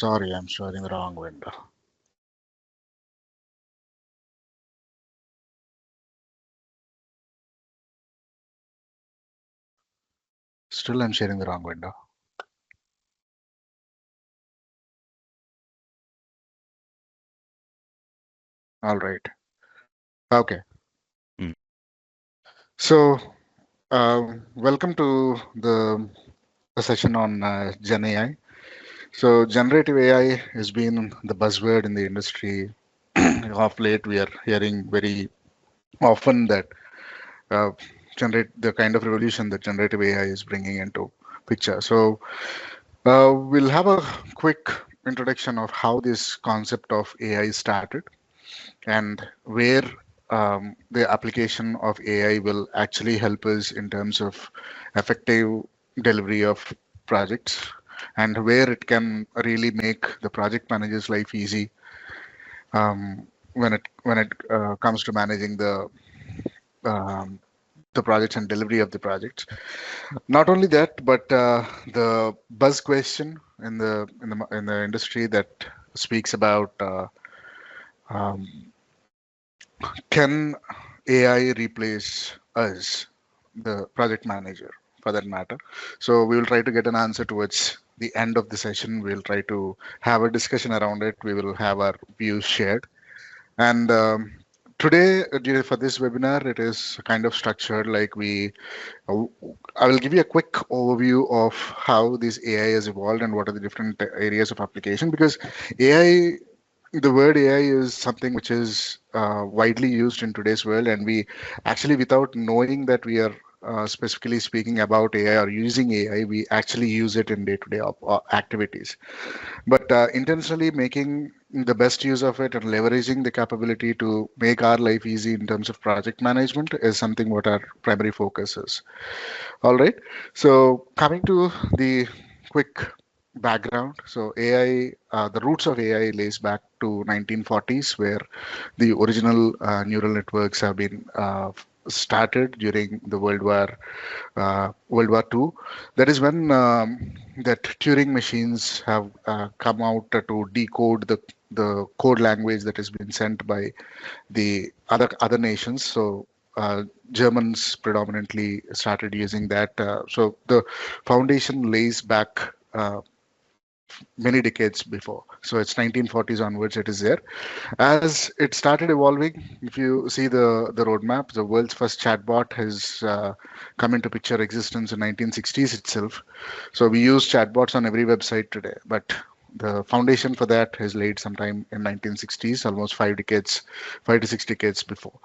Sorry, I'm sharing the wrong window. Still, I'm sharing the wrong window. All right. Okay. Mm. So, welcome to the session on Gen AI. So, generative AI has been the buzzword in the industry. Of late, we are hearing very often that uh, generate the kind of revolution that generative AI is bringing into picture. So, we'll have a quick introduction of how this concept of AI started and where the application of AI will actually help us in terms of effective delivery of projects and where it can really make the project manager's life easy when it comes to managing um, the projects and delivery of the projects. Not only that, but the buzz question in the industry that speaks about um, can AI replace us, the project manager, for that matter? So we will try to get an answer towards the end of the session. We'll try to have a discussion around it. We will have our views shared. And today, for this webinar, it is kind of structured like uh, I will give you a quick overview of how this AI has evolved and what are the different areas of application because AI the word AI is something which is widely used in today's world, and we actually, without knowing that we are specifically speaking about AI or using AI, we actually use it in day-to-day activities. But intentionally making the best use of it and leveraging the capability to make our life easy in terms of project management is something what our primary focus is. All right. So coming to the quick background. So AI, the roots of AI lays back to 1940s, where the original neural networks have been started during the World War II. That is when that Turing machines have come out to decode the code language that has been sent by the other nations. So Germans predominantly started using that. So the foundation lays back many decades before. So it's 1940s onwards. It is there. As it started evolving, if you see the roadmap, the world's first chatbot has come into picture existence in 1960s itself. So we use chatbots on every website today, but the foundation for that is laid sometime in 1960s, almost 5 decades, 5 to 6 decades before.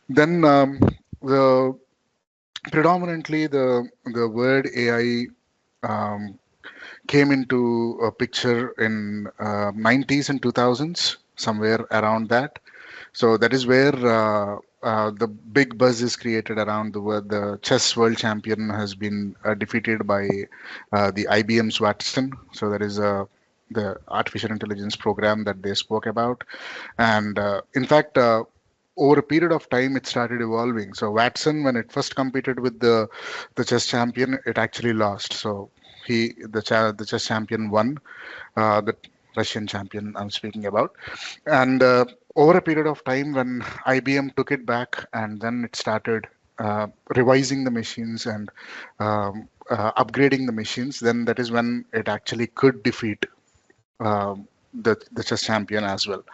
Then the predominantly the word AI um, came into a picture in 90s and 2000s, somewhere around that. So that is where the big buzz is created around the world. The chess world champion has been defeated by the IBM's Watson. So that is the artificial intelligence program that they spoke about. And in fact, over a period of time, it started evolving. So Watson, when it first competed with the chess champion, it actually lost. So the chess champion won, the Russian champion I'm speaking about. And over a period of time, when IBM took it back and then it started revising the machines and upgrading the machines, then that is when it actually could defeat the chess champion as well.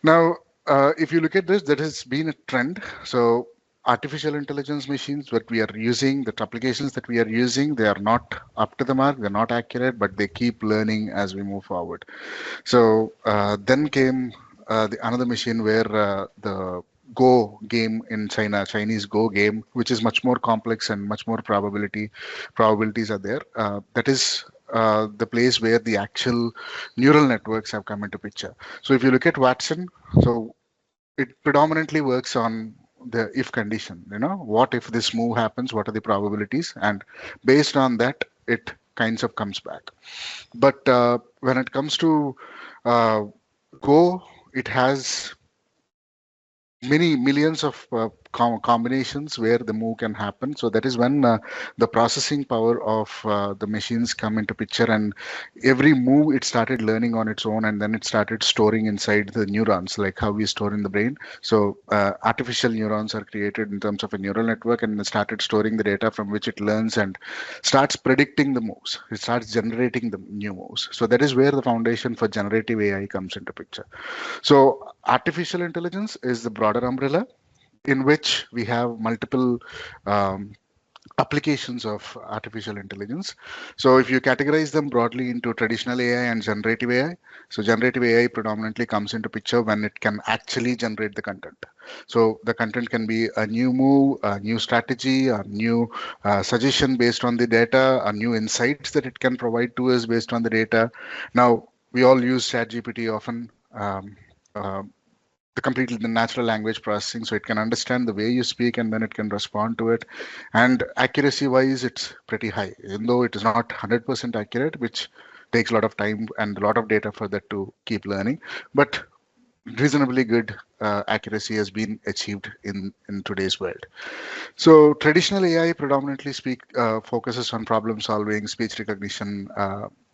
Now, if you look at this, there has been a trend. So, artificial intelligence machines that we are using, the applications that we are using, they are not up to the mark, they're not accurate, but they keep learning as we move forward. So, then came another machine where the Go game in China, Chinese Go game, which is much more complex and much more probabilities are there. That is the place where the actual neural networks have come into picture. So if you look at Watson, so it predominantly works on the if condition. What if this move happens? What are the probabilities? And based on that, it kinds of comes back. But when it comes to Go, it has many millions of combinations where the move can happen. So that is when the processing power of the machines come into picture, and every move it started learning on its own, and then it started storing inside the neurons, like how we store in the brain. So artificial neurons are created in terms of a neural network, and it started storing the data from which it learns and starts predicting the moves. It starts generating the new moves. So that is where the foundation for generative AI comes into picture. So artificial intelligence is the broader umbrella in which we have multiple um, applications of artificial intelligence. So if you categorize them broadly into traditional AI and generative AI, so generative AI predominantly comes into picture when it can actually generate the content. So the content can be a new move, a new strategy, a new suggestion based on the data, a new insights that it can provide to us based on the data. Now we all use ChatGPT often. Uh, the completely the natural language processing, so it can understand the way you speak and then it can respond to it. And accuracy wise it's pretty high, even though it is not 100% accurate, which takes a lot of time and a lot of data for that to keep learning, but reasonably good accuracy has been achieved in today's world. So traditional AI predominantly focuses on problem solving, speech recognition.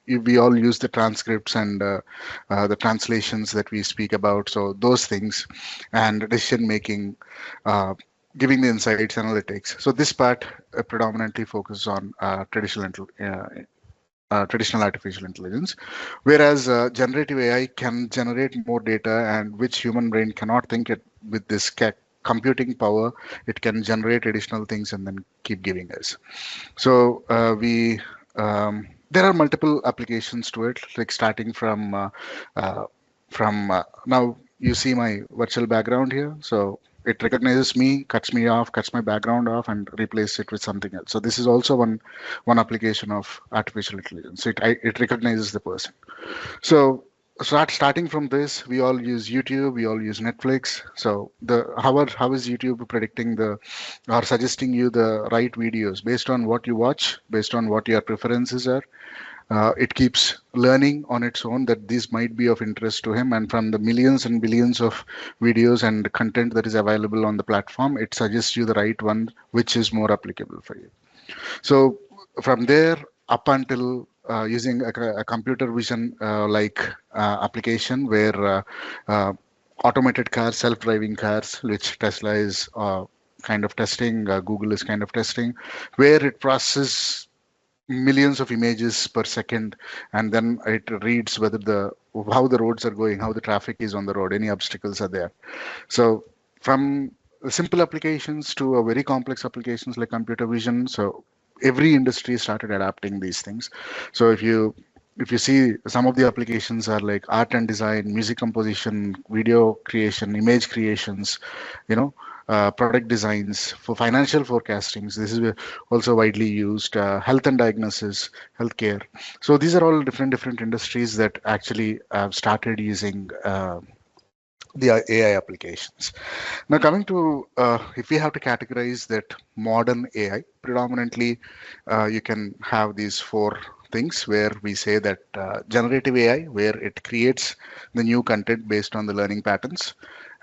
We all use the transcripts and the translations that we speak about. So those things and decision making, uh, giving the insights, analytics. So this part predominantly focuses on traditional artificial intelligence, whereas generative AI can generate more data, and which human brain cannot think it with this computing power. It can generate additional things and then keep giving us. So there are multiple applications to it, like starting uh, now you see my virtual background here. So it recognizes me, cuts me off, cuts my background off, and replaces it with something else. So this is also one application of artificial intelligence. It recognizes the person. So starting from this, we all use YouTube, we all use Netflix. So how is YouTube predicting the or suggesting you the right videos based on what you watch, based on what your preferences are? It keeps learning on its own that these might be of interest to him, and from the millions and billions of videos and content that is available on the platform, it suggests you the right one, which is more applicable for you. So from there up until using a computer vision application where uh, automated cars, self-driving cars, which Tesla is kind of testing, Google is kind of testing, where it processes millions of images per second, and then it reads whether the how the roads are going, how the traffic is on the road, any obstacles are there. So from simple applications to a very complex applications like computer vision, so every industry started adapting these things. So if you see, some of the applications are like art and design, music composition, video creation, image creations, you know, product designs, for financial forecastings. This is also widely used. Health and diagnosis, healthcare. So these are all different industries that actually have started using the AI applications. Now, coming to if we have to categorize that modern AI, predominantly you can have these four things where we say that generative AI, where it creates the new content based on the learning patterns,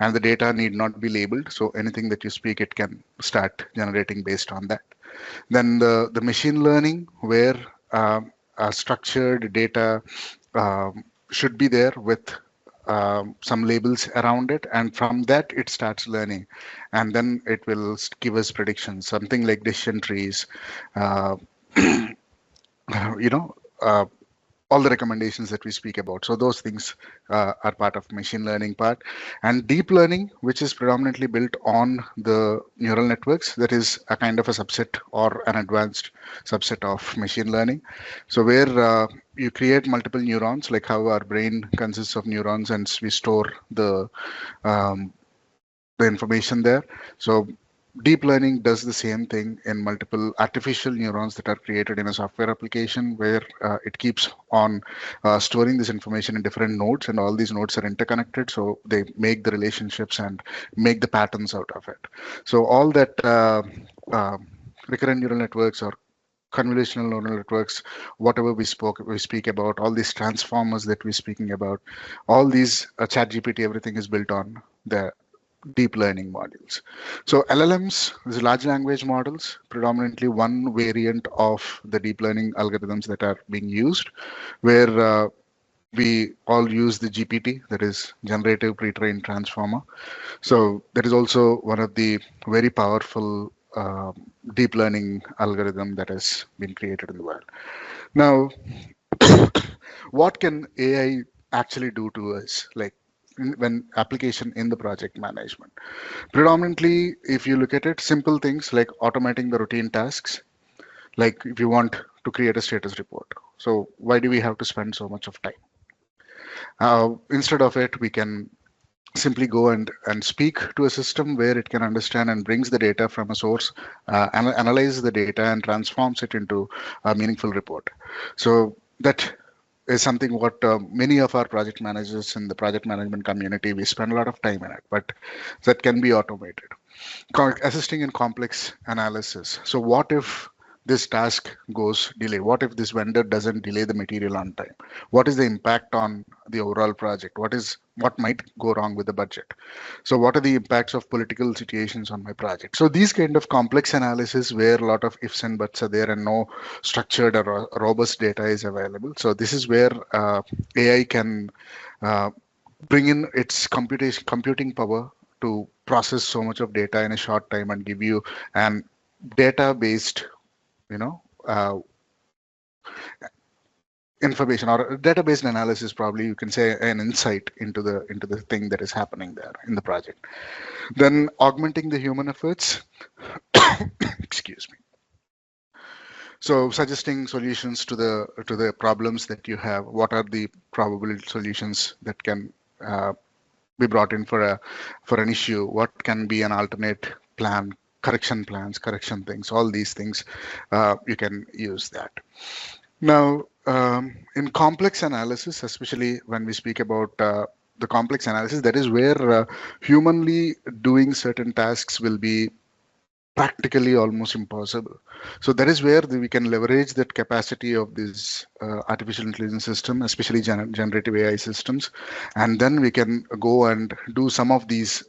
and the data need not be labeled. So anything that you speak, it can start generating based on that. Then the machine learning, where structured data should be there with some labels around it, and from that it starts learning, and then it will give us predictions, something like decision trees, uh, you know, uh, all the recommendations that we speak about. So those things are part of machine learning part. And deep learning, which is predominantly built on the neural networks, that is a kind of a subset or an advanced subset of machine learning. So where you create multiple neurons, like how our brain consists of neurons, and we store um, the information there. So deep learning does the same thing in multiple artificial neurons that are created in a software application, where it keeps on storing this information in different nodes, and all these nodes are interconnected. So they make the relationships and make the patterns out of it. So all that recurrent neural networks or convolutional neural networks, whatever we speak about, all these transformers that we're speaking about, all these chat GPT, everything is built on there. deep learning modules. So LLMs is large language models, predominantly one variant of the deep learning algorithms that are being used, where we all use the GPT, that is generative pre-trained transformer. So that is also one of the very powerful deep learning algorithm that has been created in the world. Now, what can AI actually do to us? Like when application in the project management. Predominantly, if you look at it, simple things like automating the routine tasks, like if you want to create a status report. So why do we have to spend so much of time? Instead of it, we can simply go and speak to a system where it can understand and brings the data from a source, analyze the data and transforms it into a meaningful report. So that is something what many of our project managers in the project management community, we spend a lot of time in it, but that can be automated. Assisting in complex analysis. So what if this task goes delay? What if this vendor doesn't delay the material on time? What is the impact on the overall project? What might go wrong with the budget? So what are the impacts of political situations on my project? So these kind of complex analysis where a lot of ifs and buts are there and no structured or robust data is available. So this is where AI can uh, bring in its computing power to process so much of data in a short time and give you an data based, you know, information or database analysis, probably you can say an insight into the thing that is happening there in the project. Then augmenting the human efforts. Excuse me. So suggesting solutions to the problems that you have. What are the probable solutions that can be brought in for an issue? What can be an alternate plan? Correction plans, correction things, all these things, you can use that. Now, in complex analysis, especially when we speak about the complex analysis, that is where humanly doing certain tasks will be practically almost impossible. So that is where we can leverage that capacity of this artificial intelligence system, especially generative AI systems, and then we can go and do some of these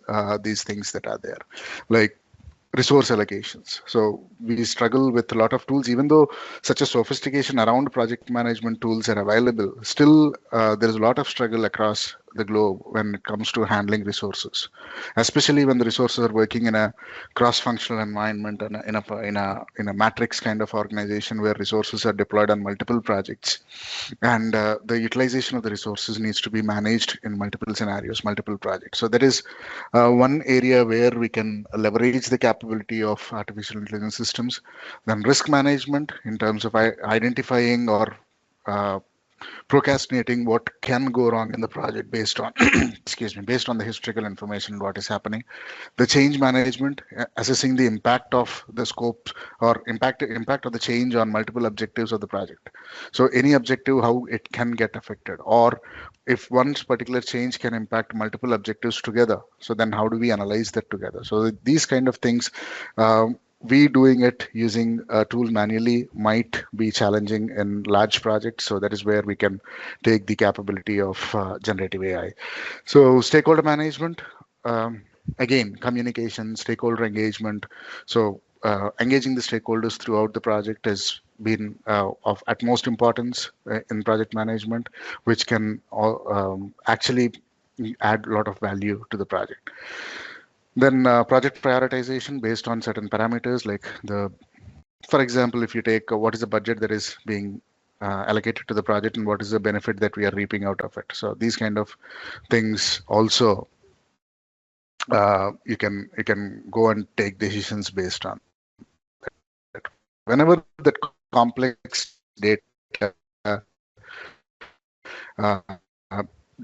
things that are there, like resource allocations. So we struggle with a lot of tools, even though such a sophistication around project management tools are available. Still, there is a lot of struggle across the globe when it comes to handling resources, especially when the resources are working in a cross-functional environment and in a matrix kind of organization where resources are deployed on multiple projects, and the utilization of the resources needs to be managed in multiple scenarios, multiple projects. So that is one area where we can leverage the capability of artificial intelligence systems. Then risk management in terms of identifying or uh, procrastinating what can go wrong in the project based on excuse me, based on the historical information what is happening. The change management, assessing the impact of the scope or impact of the change on multiple objectives of the project. So any objective, how it can get affected, or if one particular change can impact multiple objectives together, so then how do we analyze that together? So these kind of things, we doing it using a tool manually might be challenging in large projects. So that is where we can take the capability of generative AI. So stakeholder management, again, communication, stakeholder engagement. So engaging the stakeholders throughout the project has been of utmost importance in project management, which can actually add a lot of value to the project. Then project prioritization based on certain parameters, like for example, if you take what is the budget that is being allocated to the project and what is the benefit that we are reaping out of it. So these kind of things also, you can go and take decisions based on that. Whenever that complex uh,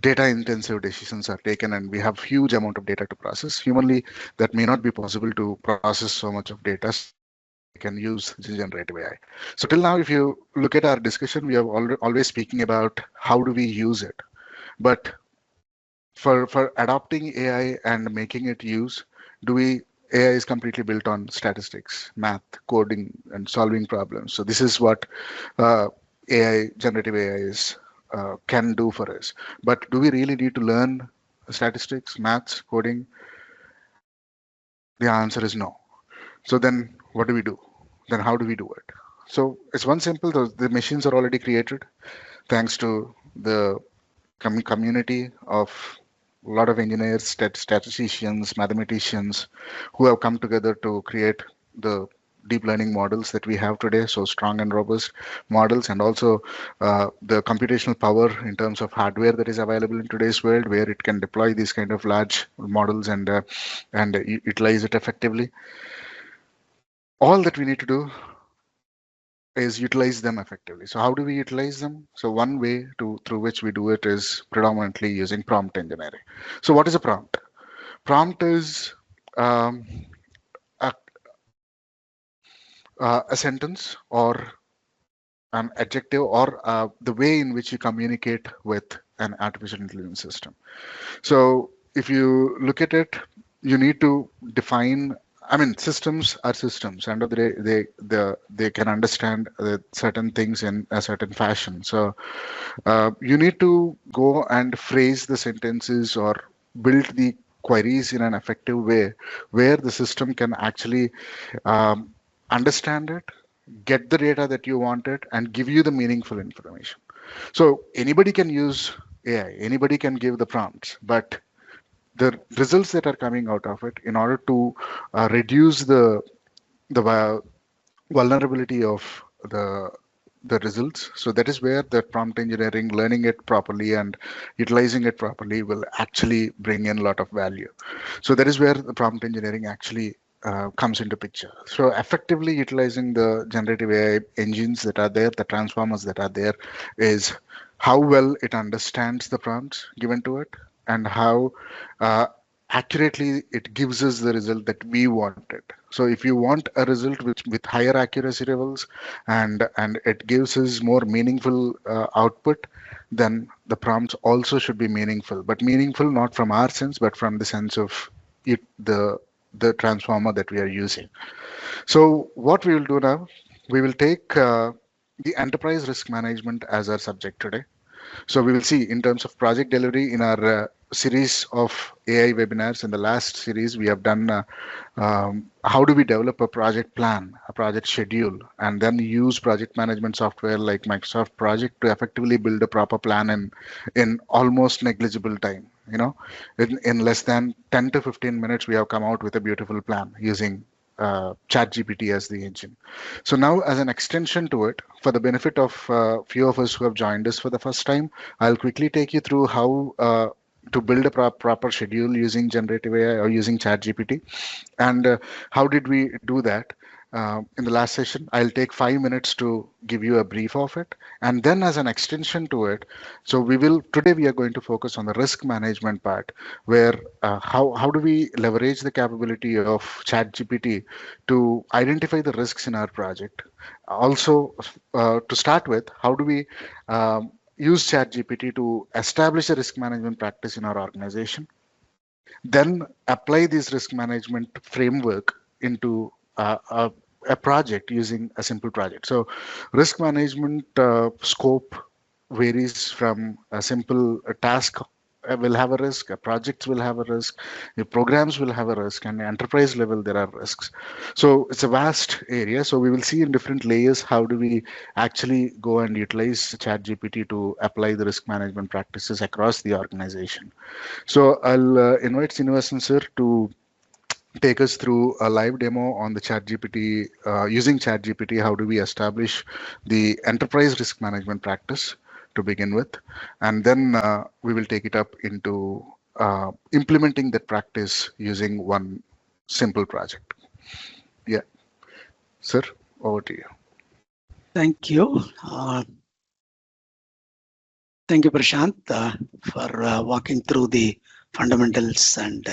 data intensive decisions are taken and we have huge amount of data to process, humanly that may not be possible to process so much of data, we can use generative AI. So till now, if you look at our discussion, we have always speaking about how do we use it, but for adopting AI and making it use, do we AI is completely built on statistics, math, coding, and solving problems. So this is what AI, generative AI is can do for us. But do we really need to learn statistics, maths, coding? The answer is no. So then what do we do? Then how do we do it? So it's one simple, the machines are already created thanks to the community of a lot of engineers, statisticians, mathematicians who have come together to create the deep learning models that we have today, so strong and robust models, and also the computational power in terms of hardware that is available in today's world, where it can deploy these kind of large models and utilize it effectively. All that we need to do is utilize them effectively. So how do we utilize them? So one way through which we do it is predominantly using prompt engineering. So what is a prompt? Prompt is um, a, a sentence or an adjective or the way in which you communicate with an artificial intelligence system. So if you look at it, you need to define. I mean, systems are systems. End of the day, they can understand certain things in a certain fashion. So you need to go and phrase the sentences or build the queries in an effective way, where the system can actually um, understand it, get the data that you wanted, and give you the meaningful information. So anybody can use AI, anybody can give the prompts, but the results that are coming out of it, in order to reduce the vulnerability of the the results. So that is where the prompt engineering, learning it properly and utilizing it properly, will actually bring in a lot of value. So that is where the prompt engineering actually comes into picture. So effectively utilizing the generative AI engines that are there, the transformers that are there, is how well it understands the prompts given to it, and how uh, accurately it gives us the result that we wanted. So if you want a result which with higher accuracy levels, and it gives us more meaningful output, then the prompts also should be meaningful, but meaningful not from our sense, but from the sense of it, the transformer that we are using. So what we will do now, we will take the enterprise risk management as our subject today. So we will see in terms of project delivery in our series of AI webinars. In the last series, we have done how do we develop a project plan, a project schedule, and then use project management software like Microsoft Project to effectively build a proper plan in almost negligible time. You know, in less than 10 to 15 minutes, we have come out with a beautiful plan using ChatGPT as the engine. So now, as an extension to it, for the benefit of few of us who have joined us for the first time, I'll quickly take you through how to build a proper schedule using generative AI or using ChatGPT, and how did we do that? In the last session, I'll take 5 minutes to give you a brief of it, and then as an extension to it, so today we are going to focus on the risk management part, where how do we leverage the capability of ChatGPT to identify the risks in our project. Also, to start with, how do we use ChatGPT to establish a risk management practice in our organization, then apply this risk management framework into a project using a simple project. So risk management scope varies from a simple task will have a risk, projects will have a risk, your programs will have a risk, and enterprise level there are risks. So it's a vast area. So we will see in different layers how do we actually go and utilize ChatGPT to apply the risk management practices across the organization. So I'll invite Srinivasan sir to take us through a live demo on the ChatGPT, using ChatGPT. How do we establish the enterprise risk management practice to begin with, and then we will take it up into implementing that practice using one simple project. Yeah, sir, over to you. Thank you. Thank you, Prashant, for walking through the fundamentals and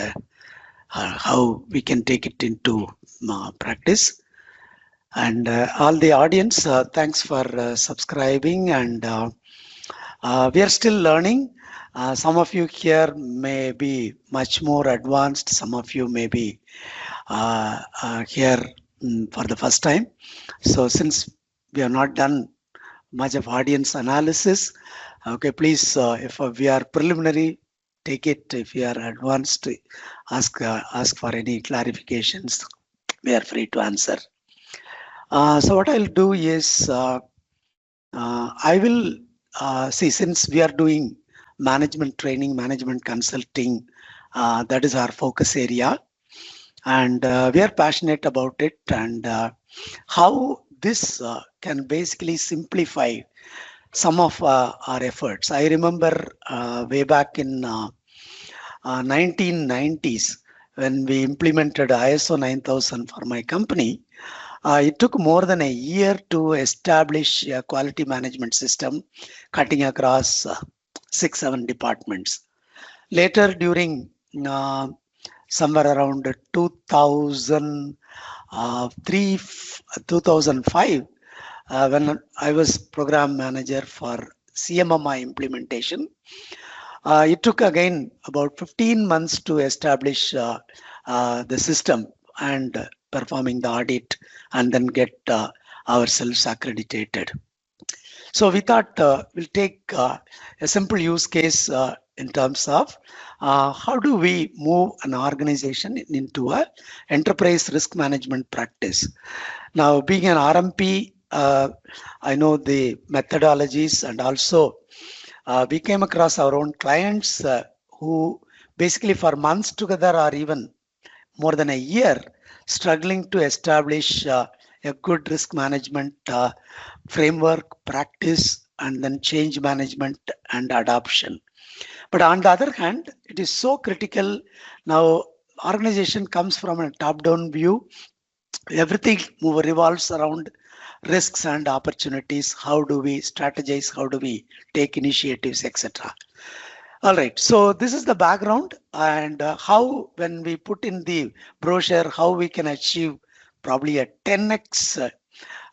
how we can take it into practice. And all the audience, thanks for subscribing. And we are still learning. Some of you here may be much more advanced. Some of you may be here for the first time. So since we have not done much of audience analysis, okay, please, if we are preliminary, take it. If you are advanced, ask for any clarifications. We are free to answer. So what I'll do is I will see, since we are doing management training, management consulting, that is our focus area, and we are passionate about it, and how this can basically simplify some of our efforts. I remember way back in 1990s when we implemented ISO 9000 for my company. It took more than a year to establish a quality management system cutting across 6-7 departments. Later, during somewhere around 2003, 2005, when I was program manager for CMMI implementation, it took again about 15 months to establish the system and performing the audit and then get ourselves accredited. So we thought we'll take a simple use case in terms of how do we move an organization into a enterprise risk management practice. Now, being an RMP, I know the methodologies, and also we came across our own clients who basically for months together or even more than a year struggling to establish a good risk management framework, practice, and then change management and adoption. But on the other hand, it is so critical now. Organization comes from a top-down view. Everything revolves around risks and opportunities. How do we strategize? How do we take initiatives, etc. All right, so this is the background, and how, when we put in the brochure, how we can achieve probably a 10x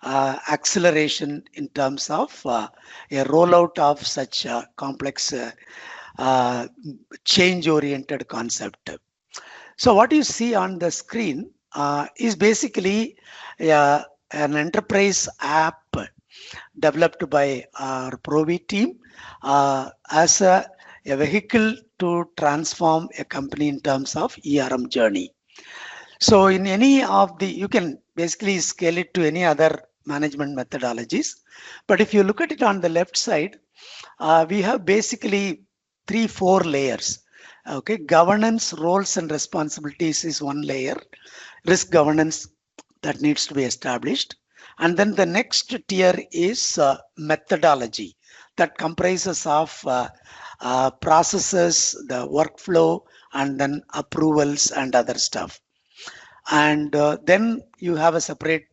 acceleration in terms of a rollout of such a complex change-oriented concept. So what you see on the screen is basically an enterprise app developed by our Provi team as a vehicle to transform a company in terms of ERM journey. So in any of the, you can basically scale it to any other management methodologies. But if you look at it on the left side, we have basically 3-4 layers. Okay, governance, roles and responsibilities is one layer. Risk governance that needs to be established. And then the next tier is methodology that comprises of processes, the workflow, and then approvals and other stuff. And then you have a separate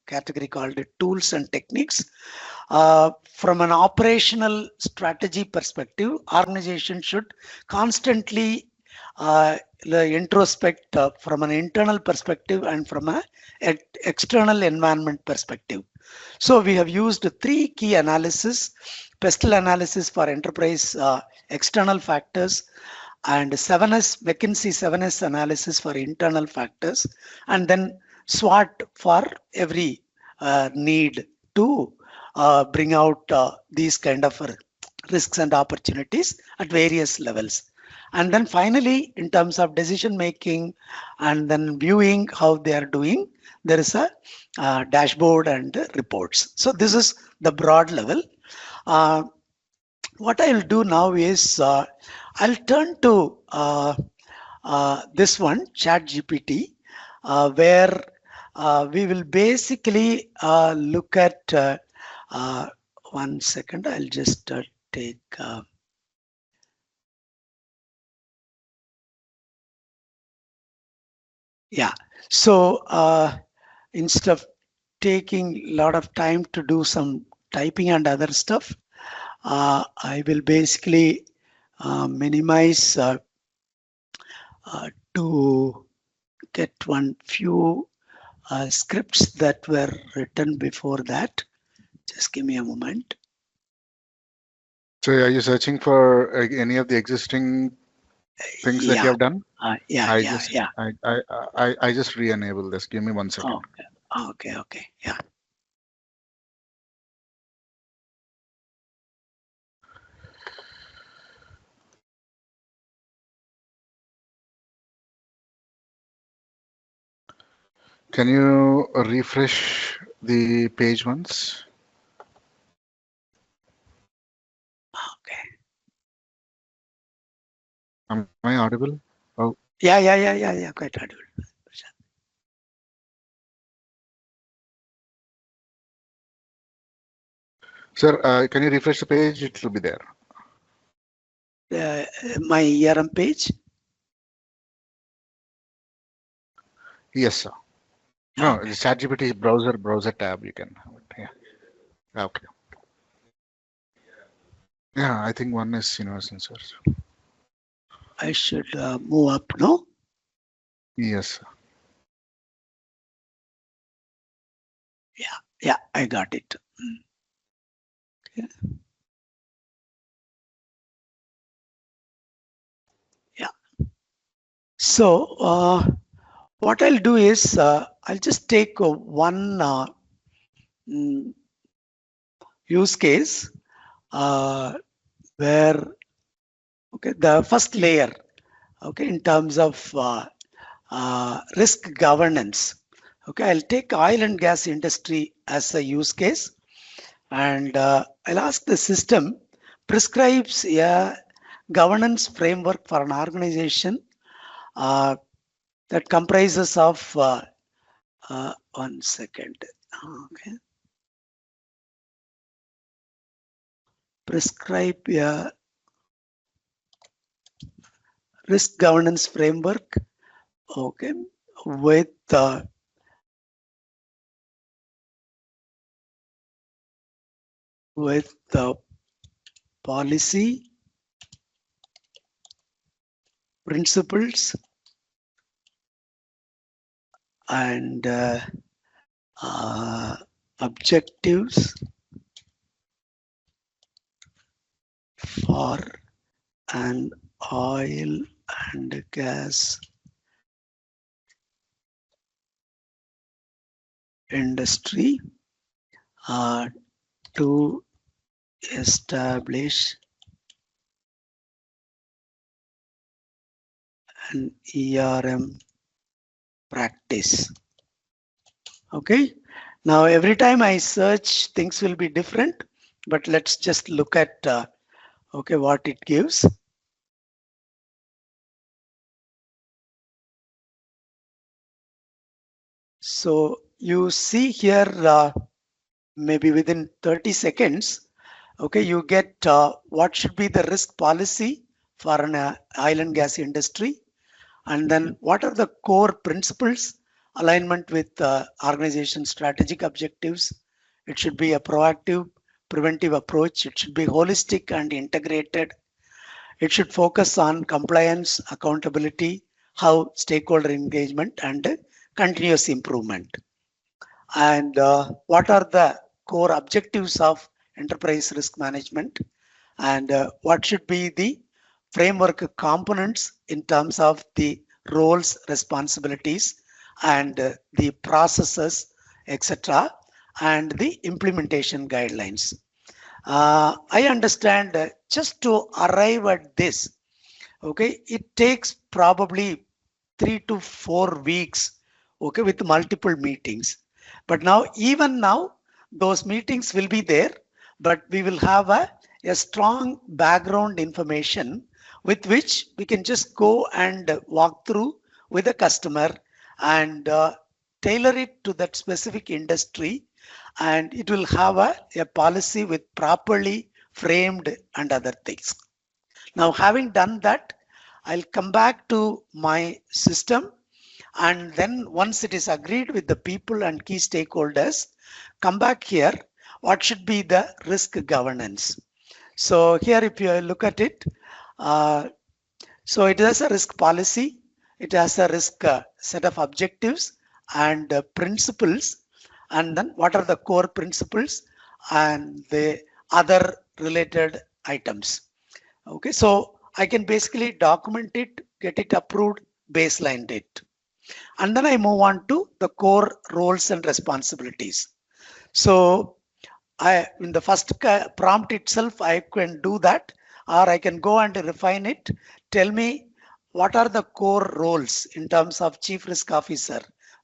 category called tools and techniques. From an operational strategy perspective, organization should constantly introspect from an internal perspective and from an external environment perspective. So we have used 3 key analysis: PESTEL analysis for enterprise external factors, and McKinsey 7S analysis for internal factors, and then SWOT for every need to bring out these kind of risks and opportunities at various levels. And then finally, in terms of decision making and then viewing how they are doing, there is a dashboard and reports. So this is the broad level. What I'll do now is I'll turn to this one, ChatGPT, where we will basically look at 1 second. I'll just take yeah. So instead of taking a lot of time to do some typing and other stuff, I will basically minimize to get one few scripts that were written before that. Just give me a moment. So are you searching for any of the existing things that you have done? I just re-enable this. Give me 1 second. Okay. Yeah. Can you refresh the page once? Okay. Am I audible? Oh, Yeah. Quite audible. sir, can you refresh the page? It will be there. My ERM page. Yes, sir. No, Okay. the ChatGPT browser tab. You can have it. Yeah. Okay. Yeah, I think one is universal, sir. I should move up, no? Yes, sir. Yeah, I got it. Okay. Yeah. So what I'll do is I'll just take one mm, use case where the first layer, in terms of risk governance. I'll take oil and gas industry as a use case, and I'll ask the system prescribes a governance framework for an organization uh, that comprises of 1 second. Okay. Prescribe a risk governance framework. Okay, with the policy, principles, and objectives for an oil and gas industry to establish an ERM practice. Okay. Now every time I search, things will be different, but let's just look at what it gives. So you see here, maybe within 30 seconds, you get what should be the risk policy for an oil and gas industry, and then what are the core principles alignment with organization strategic objectives. It should be a proactive preventive approach. It should be holistic and integrated. It should focus on compliance, accountability, how stakeholder engagement, and continuous improvement. And what are the core objectives of enterprise risk management, and what should be the framework components in terms of the roles, responsibilities, and the processes, etc., and the implementation guidelines. I understand just to arrive at this, it takes probably 3 to 4 weeks, with multiple meetings. But now, even now, those meetings will be there, but we will have a strong background information with which we can just go and walk through with the customer and tailor it to that specific industry, and it will have a policy with properly framed and other things. Now, having done that, I'll come back to my system, and then once it is agreed with the people and key stakeholders, come back here. What should be the risk governance? So here, if you look at it, so it has a risk policy, it has a risk set of objectives and principles, and then what are the core principles and the other related items. So I can basically document it, get it approved, baseline it. And then I move on to the core roles and responsibilities. So in the first prompt itself, I can do that, or I can go and refine it. Tell me what are the core roles in terms of chief risk officer,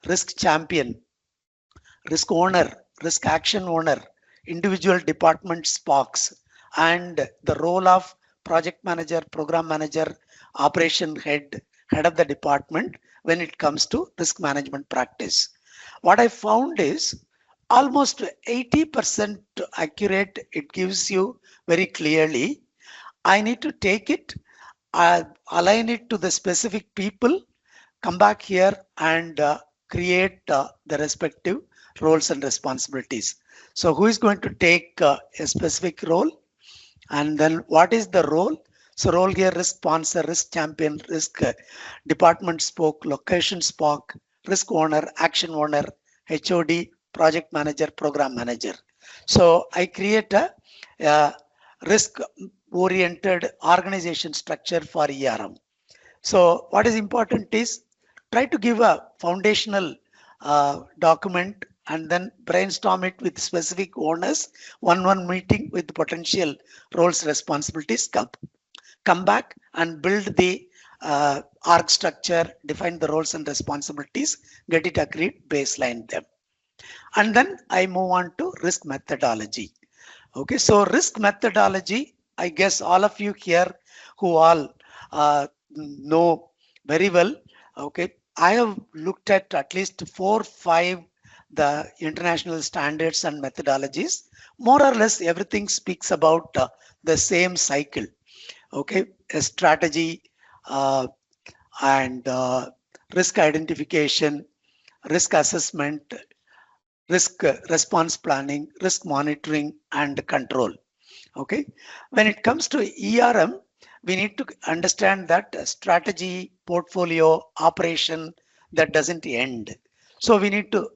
risk champion, risk owner, risk action owner, individual department sparks, and the role of project manager, program manager, operation head, head of the department when it comes to risk management practice. What I found is almost 80% accurate. It gives you very clearly. I need to take it, align it to the specific people, come back here and create the respective roles and responsibilities. So who is going to take a specific role, and then what is the role? So role here: risk sponsor, risk champion, risk department spoke, location spoke, risk owner, action owner, HOD, project manager, program manager. So I create a risk oriented organization structure for ERM. So what is important is try to give a foundational document and then brainstorm it with specific owners, one meeting with potential roles, responsibilities, come back and build the org structure, define the roles and responsibilities, get it agreed, baseline them. And then I move on to risk methodology. Okay, so risk methodology, I guess all of you here who all know very well. Okay, I have looked at least 4-5 the international standards and methodologies. More or less everything speaks about the same cycle. Okay, a strategy and risk identification, risk assessment, risk response planning, risk monitoring, and control. Okay, when it comes to ERM, we need to understand that strategy, portfolio, operation, that doesn't end. So we need to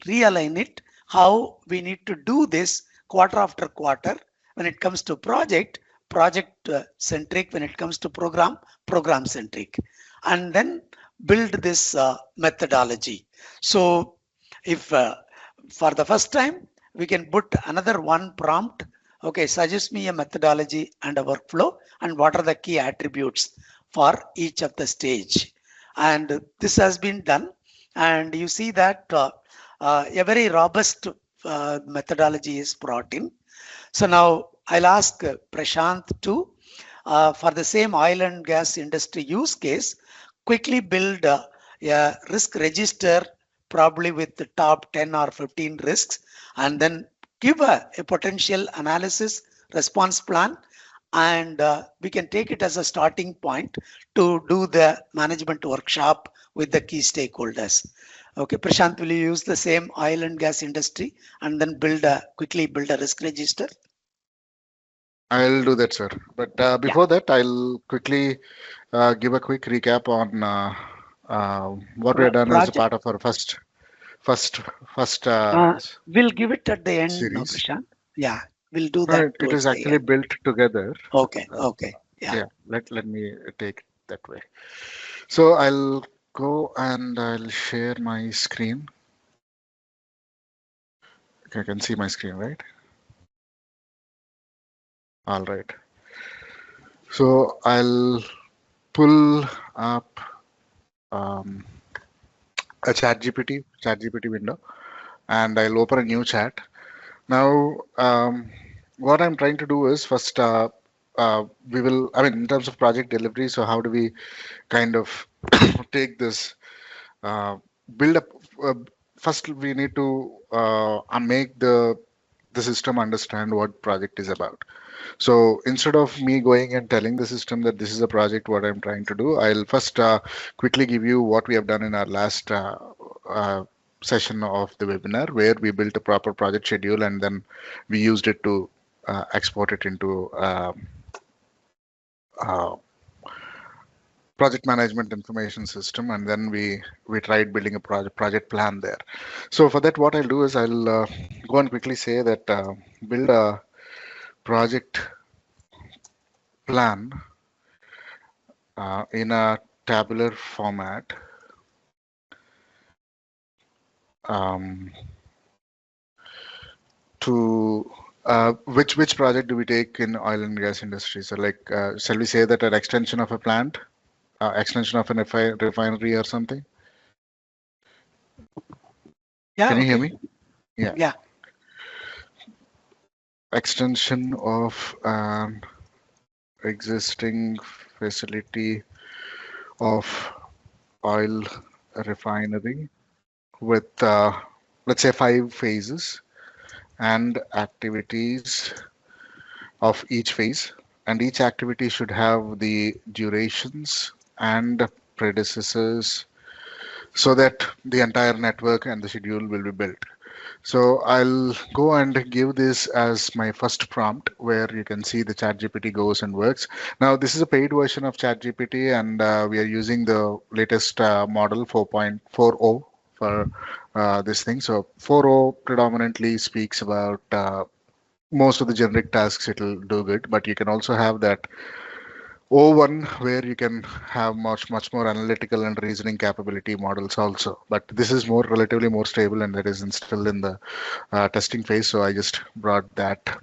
realign it, how we need to do this quarter after quarter. When it comes to project centric; when it comes to program centric, and then build this methodology. So if for the first time we can put another one prompt, okay, suggest me a methodology and a workflow, and what are the key attributes for each of the stage. And this has been done, and you see that a very robust methodology is brought in. So now I'll ask Prashant to, for the same oil and gas industry use case, quickly build a risk register, probably with the top 10 or 15 risks, and then give a potential analysis response plan, and we can take it as a starting point to do the management workshop with the key stakeholders. Okay, Prashant, will you use the same oil and gas industry and then quickly build a risk register? I'll do that, sir. But before that, I'll quickly give a quick recap on what we have done as a part of our first we'll give it at the end, series. No, Prashant. Yeah, we'll do that. It is actually built together. Okay. Okay. Yeah. Let me take it that way. So I'll go and I'll share my screen. You can see my screen, right? All right. So I'll pull up a ChatGPT window, and I'll open a new chat. Now, what I'm trying to do is first, in terms of project delivery, so how do we kind of take this, build up, first we need to make the system understand what project is about. So instead of me going and telling the system that this is a project, what I'm trying to do, I'll first quickly give you what we have done in our last session of the webinar, where we built a proper project schedule and then we used it to export it into project management information system, and then we tried building a project plan there. So for that, what I'll do is I'll go and quickly say that build a project plan in a tabular format. To which project do we take in oil and gas industry? So like, shall we say that an extension of a plant, extension of an refinery or something? Can you hear okay. me? Yeah. Yeah. Extension of an existing facility of oil refinery with, let's say, 5 phases and activities of each phase. And each activity should have the durations and predecessors so that the entire network and the schedule will be built. So I'll go and give this as my first prompt where you can see the ChatGPT goes and works. Now, this is a paid version of ChatGPT, and we are using the latest model 4.40 for this thing. So 4.0 predominantly speaks about most of the generic tasks. It'll do good, but you can also have that O1 where you can have much more analytical and reasoning capability models also. But this is more relatively more stable, and that is still in the testing phase. So I just brought that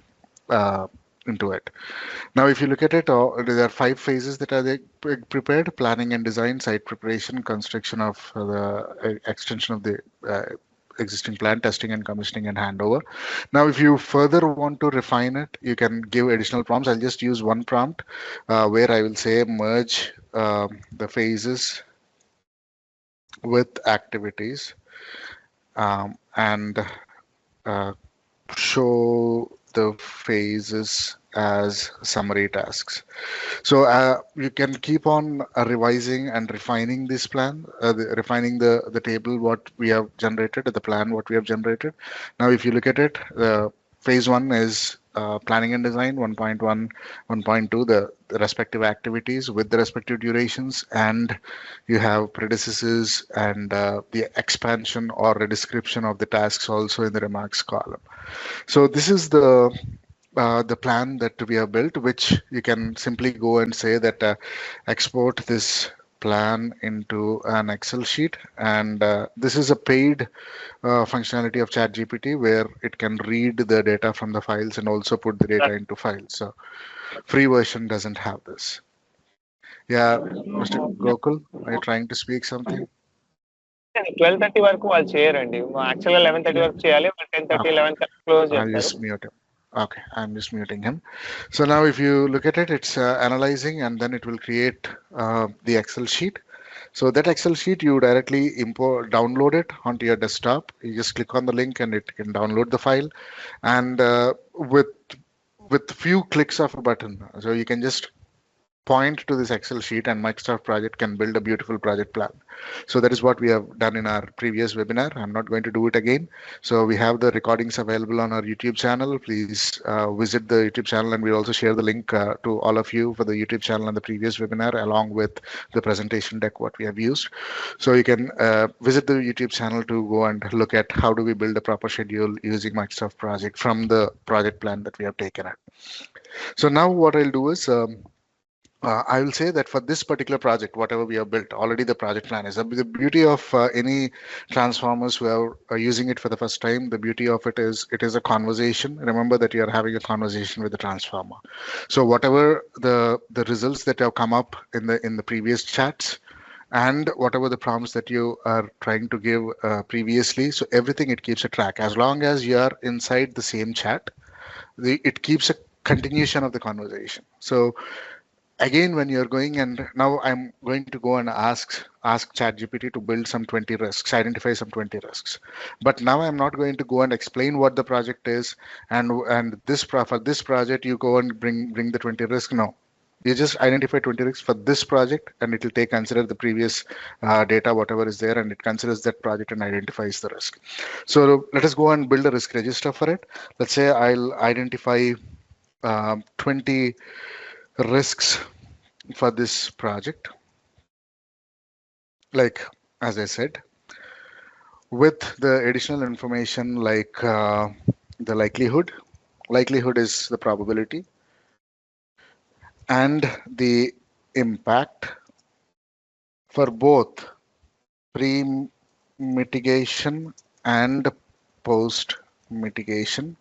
uh, into it. Now, if you look at it, there are 5 phases that are prepared: planning and design, site preparation, construction of the extension of the existing plan, testing and commissioning, and handover. Now, if you further want to refine it, you can give additional prompts. I'll just use one prompt where I will say merge the phases with activities and uh, show the phases as summary tasks. So you can keep on revising and refining this plan, refining the table what we have generated, the plan what we have generated. Now, if you look at it, phase one is planning and design, 1.1, 1.2, the respective activities with the respective durations, and you have predecessors and the expansion or a description of the tasks also in the remarks column. So this is the plan that we have built, which you can simply go and say that export this plan into an Excel sheet. And this is a paid functionality of ChatGPT where it can read the data from the files and also put the data into files. So free version doesn't have this. Yeah, Mr. Gokul, are you trying to speak something? 12:30 వరకు వాళ్ళు చేయరండి. యాక్చువల్‌గా 11:30 వరకు చేయాలి. వాళ్ళు 10:30, Okay, 11 close I'll చేస్తారు. just mute him. Okay, I'm just muting him. So now if you look at it, it's analyzing and then it will create the Excel sheet. So that Excel sheet, you directly import, download it onto your desktop. You just click on the link and it can download the file. And with few clicks of a button, so you can just point to this Excel sheet and Microsoft Project can build a beautiful project plan. So that is what we have done in our previous webinar. I'm not going to do it again. So we have the recordings available on our YouTube channel. Please visit the YouTube channel, and we'll also share the link to all of you for the YouTube channel and the previous webinar along with the presentation deck what we have used. So you can visit the YouTube channel to go and look at how do we build a proper schedule using Microsoft Project from the project plan that we have taken it. So now what I'll do is I will say that for this particular project, whatever we have built, already the project plan is. The beauty of any transformers who are using it for the first time, the beauty of it is a conversation. Remember that you are having a conversation with the transformer. So whatever the results that have come up in the previous chats, and whatever the prompts that you are trying to give previously, so everything it keeps a track. As long as you are inside the same chat, it keeps a continuation of the conversation. So again, when you're going, and now I'm going to go and ask ChatGPT to build some 20 risks, identify some 20 risks. But now I'm not going to go and explain what the project is, and for this project you go and bring the 20 risks. No, you just identify 20 risks for this project, and it will consider the previous data, whatever is there, and it considers that project and identifies the risk. So let us go and build a risk register for it. Let's say I'll identify 20 risks for this project. Like, as I said, with the additional information like the likelihood is the probability, and the impact for both pre-mitigation and post-mitigation,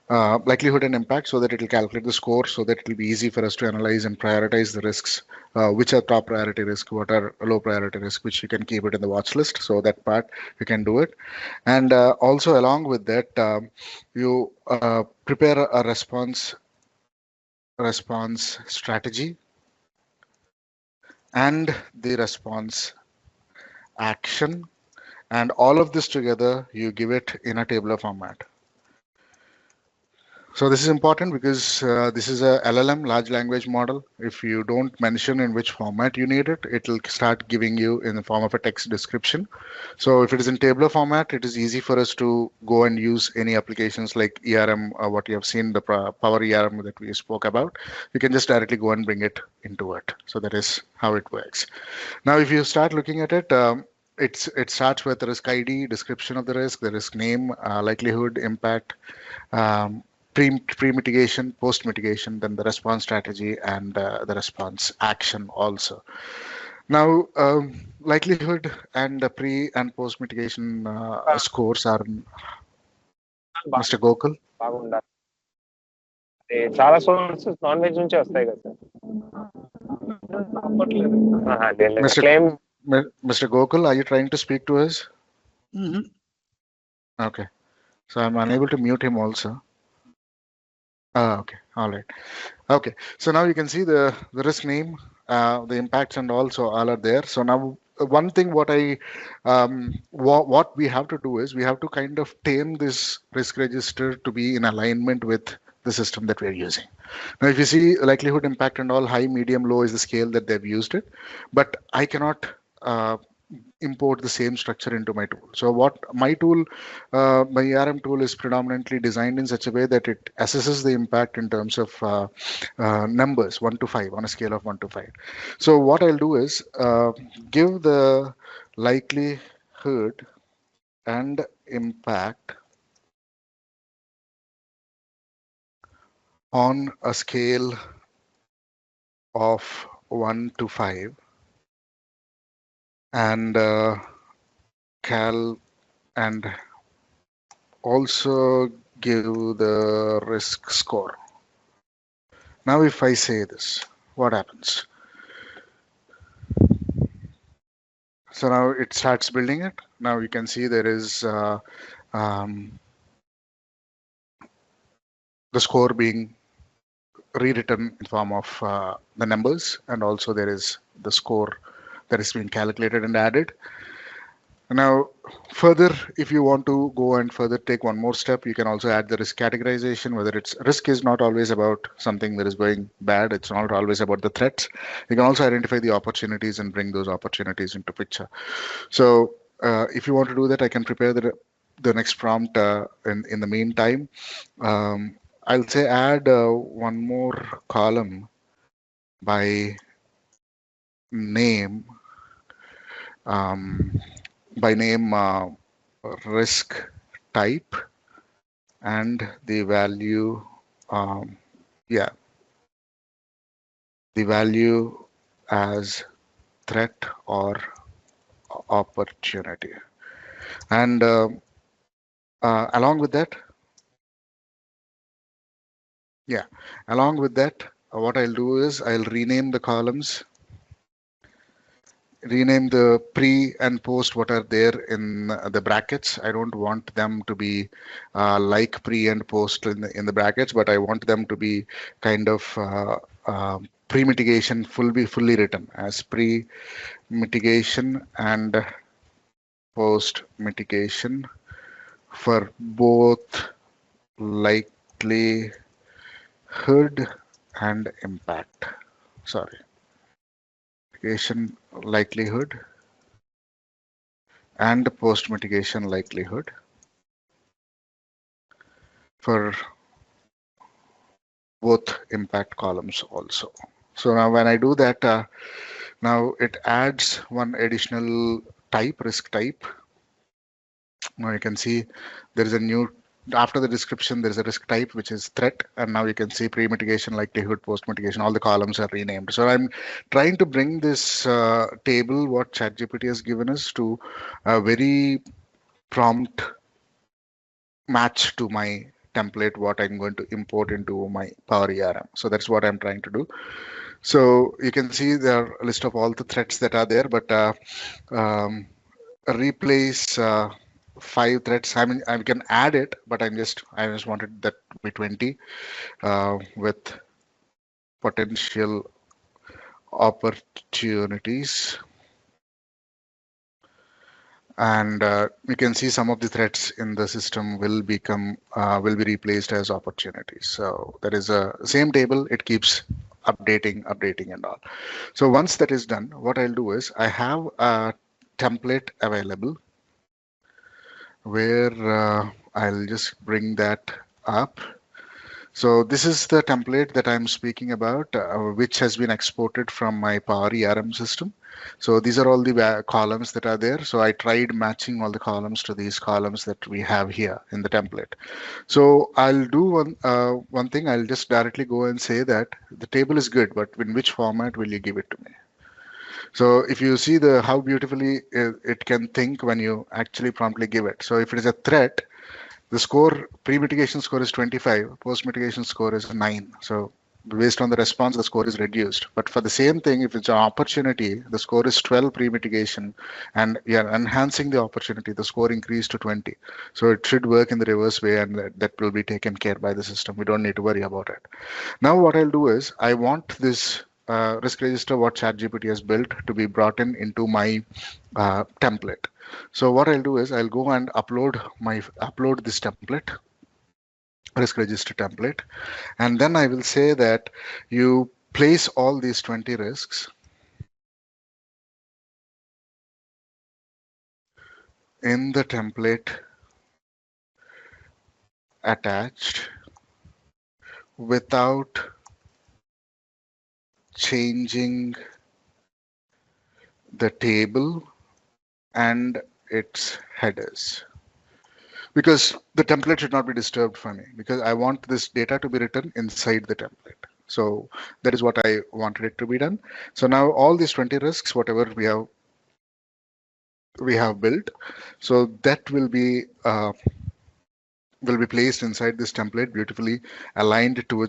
likelihood and impact, so that it will calculate the score, so that it will be easy for us to analyze and prioritize the risks, which are top priority risk, what are low priority risk, which you can keep it in the watch list. So that part you can do it. And also along with that, you prepare a response strategy and the response action, and all of this together you give it in a tabular format. So this is important because this is a LLM, large language model. If you don't mention in which format you need it, it will start giving you in the form of a text description. So if it is in tabular format, it is easy for us to go and use any applications like ERM, what you have seen, the Power ERM that we spoke about. You can just directly go and bring it into it. So that is how it works. Now, if you start looking at it, it starts with the risk ID, description of the risk name, likelihood, impact, um, pre-mitigation, post-mitigation, then the response strategy, and the response action also. Now, likelihood and the pre and post-mitigation scores are Mr. Gokul. బాగుండాలి. చాలా sources non veg నుంచే వస్తాయి కదా Mr. Claim. Mr. Gokul, are you trying to speak to us? Mhm. Okay. So I'm unable to mute him also. Okay. All right. Okay. So now you can see the risk name, the impacts and also all are there. So now one thing what we have to do is we have to kind of tame this risk register to be in alignment with the system that we're using. Now, if you see likelihood, impact and all, high, medium, low is the scale that they've used it, but I cannot import the same structure into my tool. So what my tool, my ERM tool is predominantly designed in such a way that it assesses the impact in terms of numbers 1 to 5 on a scale of 1 to 5. So what I'll do is give the likelihood and impact on a scale of 1 to 5 and and also give the risk score. Now, if I say this, what happens? So now it starts building it. Now you can see there is the score being rewritten in form of the numbers, and also there is the score that is being calculated and added. Now, further, if you want to go and further take one more step, you can also add the risk categorization, whether it's risk is not always about something that is going bad. It's not always about the threats. You can also identify the opportunities and bring those opportunities into picture. So if you want to do that, I can prepare the next prompt in the meantime. I'll say add one more column by name. Risk type and the value, the value as threat or opportunity. And along with that, what I'll do is I'll rename the columns, rename the pre and post what are there in the brackets. I don't want them to be like pre and post in the brackets, but I want them to be kind of pre-mitigation fully written as pre-mitigation and post-mitigation for both likelihood and impact. Sorry. Mitigation likelihood and post-mitigation likelihood for both impact columns also. So now when I do that, now it adds one additional type, risk type. Now you can see there is a new, after the description, there is a risk type, which is threat. And now you can see pre-mitigation, likelihood, post-mitigation, all the columns are renamed. So I'm trying to bring this table, what ChatGPT has given us, to a very prompt match to my template what I'm going to import into my Power ERM. So that's what I'm trying to do. So you can see the list of all the threads that are there, but um, replace 5 threads. I mean, I can add it, but I just wanted that to be 20 with potential opportunities. And you can see some of the threats in the system will be replaced as opportunities. So there is a same table, it keeps updating and all. So once that is done, what I'll do is I have a template available where I'll just bring that up. So this is the template that I'm speaking about, which has been exported from my Power ERM system. So these are all the columns that are there. So I tried matching all the columns to these columns that we have here in the template. So I'll do one thing. I'll just directly go and say that the table is good, but in which format will you give it to me? So if you see how beautifully it can think when you actually promptly give it. So if it is a threat, the score, pre-mitigation score is 25, post-mitigation score is 9. So based on the response, the score is reduced. But for the same thing, if it's an opportunity, the score is 12 pre-mitigation, and you're enhancing the opportunity, the score increased to 20. So it should work in the reverse way, and that will be taken care by the system. We don't need to worry about it. Now what I'll do is I want this risk register what ChatGPT has built to be brought into my template. So what I'll do is I'll go and upload this template, risk register template, and then I will say that you place all these 20 risks in the template attached without changing the table and its headers, because the template should not be disturbed for me, because I want this data to be written inside the template. So that is what I wanted it to be done. So now all these 20 risks, whatever we have built, so that will be placed inside this template, beautifully aligned to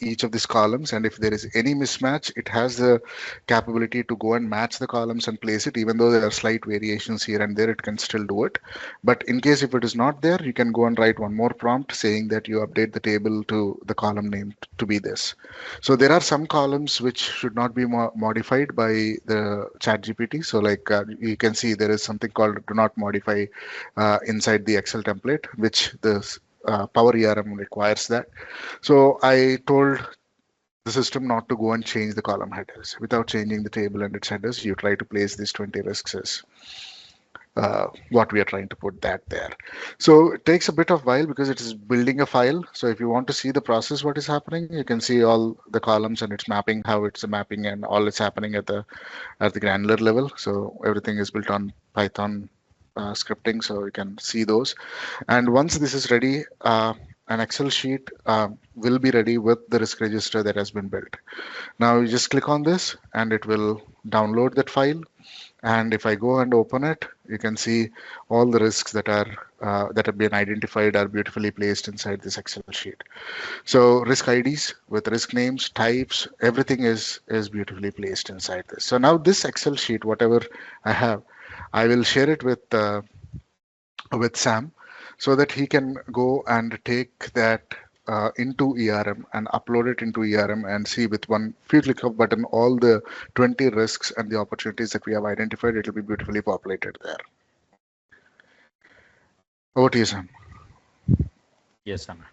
each of these columns. And if there is any mismatch, it has the capability to go and match the columns and place it. Even though there are slight variations here and there, it can still do it. But in case if it is not there, you can go and write one more prompt saying that you update the table to the column name to be this. So there are some columns which should not be modified by the ChatGPT. So like you can see there is something called do not modify inside the Excel template, which the Power ERM requires that. So I told the system not to go and change the column headers. Without changing the table and its headers, you try to place these 20 risks as what we are trying to put that there. So it takes a bit of while because it is building a file. So if you want to see the process, what is happening, you can see all the columns and it's mapping, how it's mapping, and all it's happening at the granular level. So everything is built on Python scripting, so you can see those. And once this is ready, an Excel sheet will be ready with the risk register that has been built. Now you just click on this and it will download that file. And if I go and open it, you can see all the risks that have been identified are beautifully placed inside this Excel sheet. So risk IDs with risk names, types, everything is beautifully placed inside this. So now this Excel sheet, whatever I have, I will share it with Sam, so that he can go and take that into ERM and upload it into ERM and see with one few click of button all the 20 risks and the opportunities that we have identified. It will be beautifully populated there. Over to you, Sam. Yes, Sam.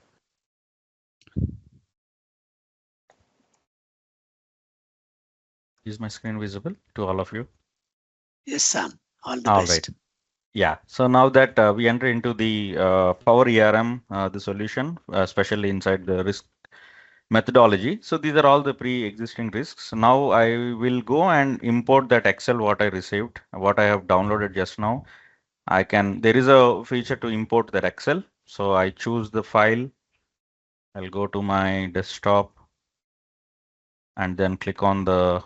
Is my screen visible to all of you? Yes, Sam. All the All best. right. Yeah. So now that we enter into the Power ERM, the solution, especially inside the risk methodology. So these are all the pre-existing risks. Now I will go and import that Excel what I received, what I have downloaded just now. There is a feature to import that Excel. So I choose the file. I'll go to my desktop and then click on the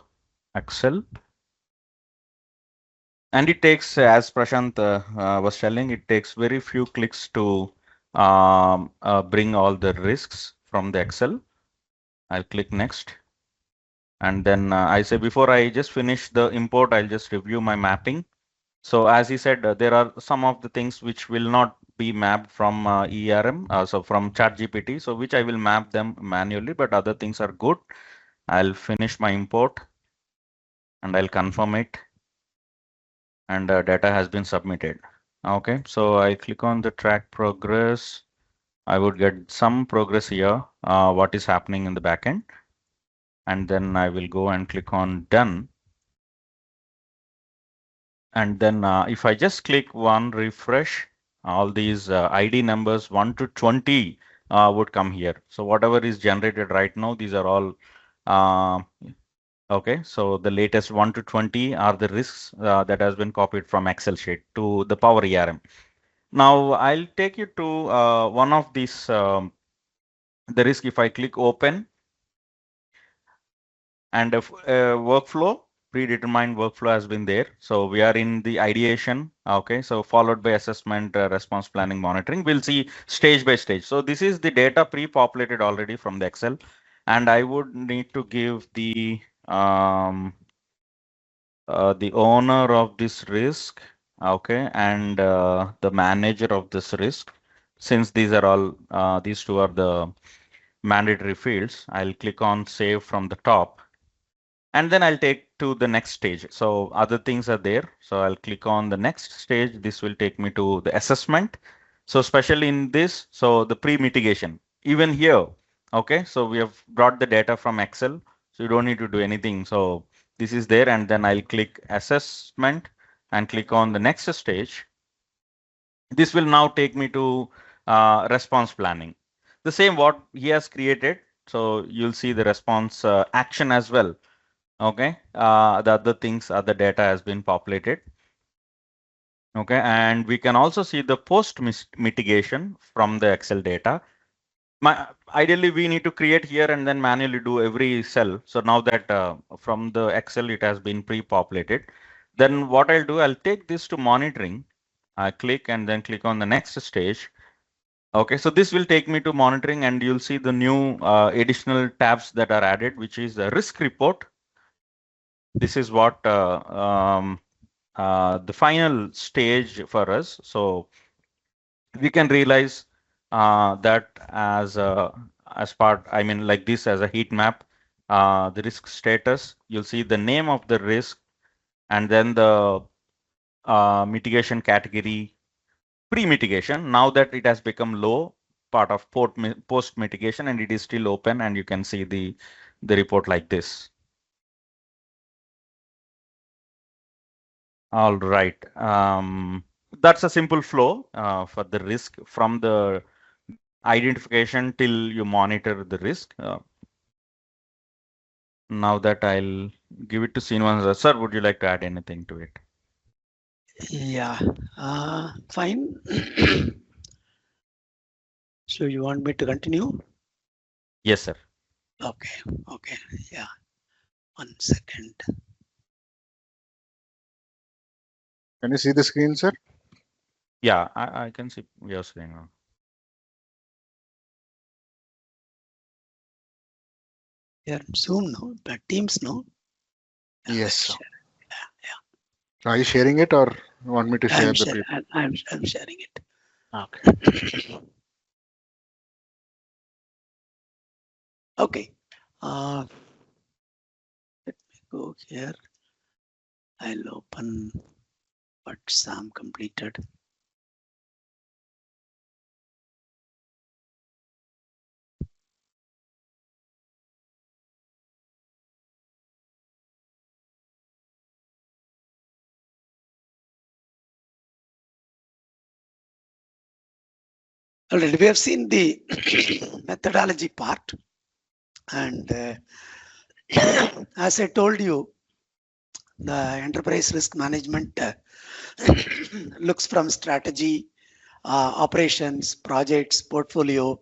Excel. And it takes, as Prashant was telling, it takes very few clicks to bring all the risks from the Excel. I'll click next. And then I say before I just finish the import, I'll just review my mapping. So as he said, there are some of the things which will not be mapped from ERM, so from ChatGPT, so which I will map them manually, but other things are good. I'll finish my import and I'll confirm it, and data has been submitted. Okay, so I click on the track progress. I would get some progress here, what is happening in the backend. And then I will go and click on done. And then if I just click one refresh, all these ID numbers 1 to 20 would come here. So whatever is generated right now, these are all okay. So the latest 1 to 20 are the risks that has been copied from Excel sheet to the Power ERM. Now I'll take you to one of these the risk. If I click open, and if workflow, predetermined workflow has been there. So we are in the ideation. Okay, so followed by assessment, response planning, monitoring. We'll see stage by stage. So this is the data pre-populated already from the Excel, and I would need to give the owner of this risk, okay, and the manager of this risk. Since these are all these two are the mandatory fields, I'll click on save from the top. And then I'll take to the next stage. So other things are there. So I'll click on the next stage. This will take me to the assessment. So especially in this, so the pre-mitigation, even here. Okay, so we have brought the data from Excel. So you don't need to do anything. So this is there, and then I'll click assessment and click on the next stage. This will now take me to response planning. The same what he has created. So you'll see the response action as well. Okay, the other things, other data has been populated. Okay, and we can also see the post mitigation from the Excel data. Ideally, we need to create here and then manually do every cell. So now that from the Excel, it has been pre-populated. Then what I'll do, I'll take this to monitoring. I click and then click on the next stage. Okay, so this will take me to monitoring, and you'll see the new additional tabs that are added, which is the risk report. This is what the final stage for us. So we can realize that as part, I mean, like this as a heat map, the risk status. You'll see the name of the risk, and then the mitigation category, pre-mitigation. Now that it has become low, part of post mitigation, and it is still open, and you can see the report like this. All right. That's a simple flow for the risk from the identification till you monitor the risk. Now that I'll give it to Srinivas. Sir, would you like to add anything to it? Yeah, fine. So you want me to continue? Yes, sir. Okay, okay, yeah. 1 second. Can you see the screen, sir? Yeah, I can see your screen now. Yeah, Zoom no, but Teams no. Yes, sir. Yeah. Are you sharing it, or you want me to share I'm the sharing, paper? I'm sharing it. Okay. Okay. Let me go here. I'll open what Sam completed. Already we have seen the methodology part, and as I told you, the enterprise risk management looks from strategy, operations, projects, portfolio,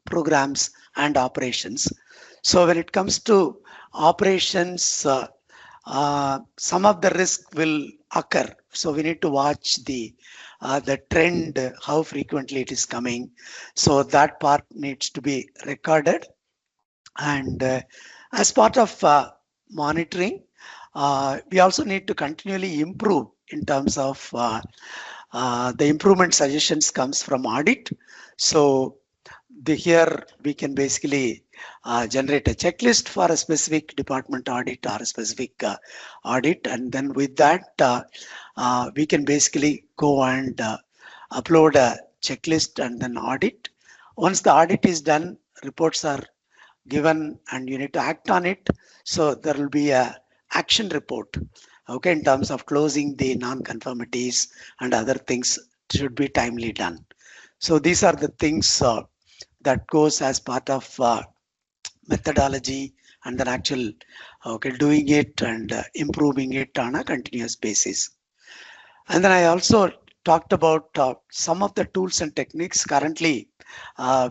programs, and operations. So when it comes to operations, some of the risk will occur. So we need to watch the the trend, how frequently it is coming. So that part needs to be recorded. And as part of monitoring, we also need to continually improve in terms of the improvement suggestions comes from audit. So here we can basically generate a checklist for a specific department audit or a specific audit, and then with that we can basically go and upload a checklist and then audit. Once the audit is done, reports are given and you need to act on it. So there will be a action report, okay, in terms of closing the non-conformities and other things should be timely done. So these are the things that goes as part of methodology and then actual doing it and improving it on a continuous basis. And then I also talked about some of the tools and techniques. Currently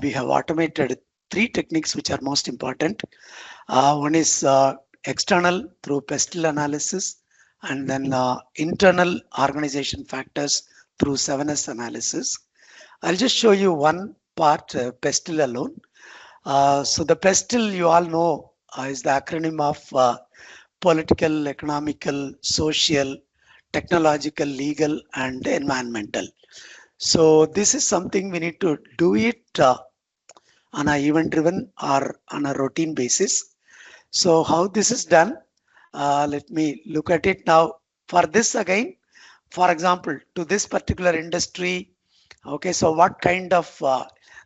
we have automated 3 techniques which are most important. One is external through pestle analysis, and then internal organization factors through 7S analysis. I'll just show you one part, pestle alone. So the pestle, you all know, is the acronym of political, economical, social, technological, legal, and environmental. So this is something we need to do it on a event-driven or on a routine basis. So how this is done, let me look at it now. For this again, for example, to this particular industry, okay, so what kind of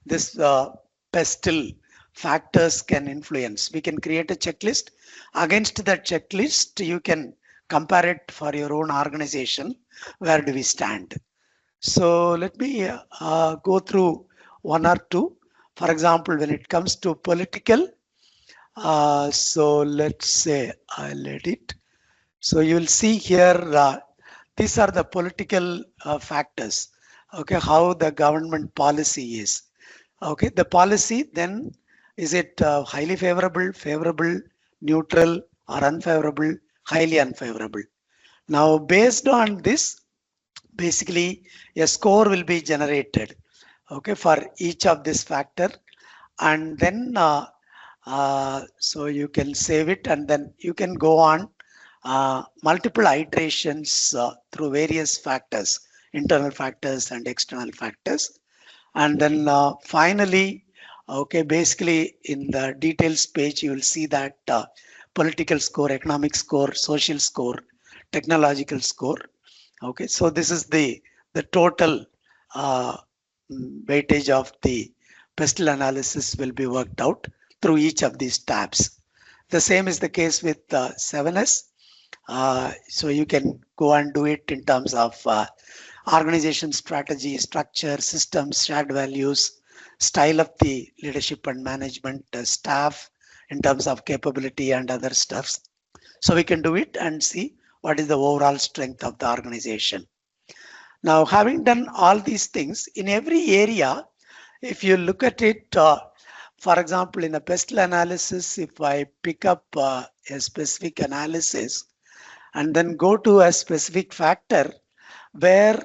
this pestle factors can influence? We can create a checklist. Against that checklist, you can compare it for your own organization. Where do we stand? So let me go through one or two. For example, when it comes to political, so let's say I'll edit. So you will see here, these are the political factors. Okay, how the government policy is. Okay, the policy then, is it highly favorable, favorable, neutral, or unfavorable, highly unfavorable? Now, based on this, basically a score will be generated, okay, for each of this factor, and then so you can save it, and then you can go on multiple iterations through various factors, internal factors and external factors. And then finally, okay, basically in the details page, you will see that political score, economic score, social score, technological score. Okay, so this is the total weightage of the pestle analysis will be worked out through each of these tabs. The same is the case with 7S. So you can go and do it in terms of organization strategy, structure, systems, shared values, style of the leadership and management staff in terms of capability and other stuffs. So we can do it and see what is the overall strength of the organization. Now, having done all these things in every area, if you look at it, for example, in a pestle analysis, if I pick up a specific analysis and then go to a specific factor where,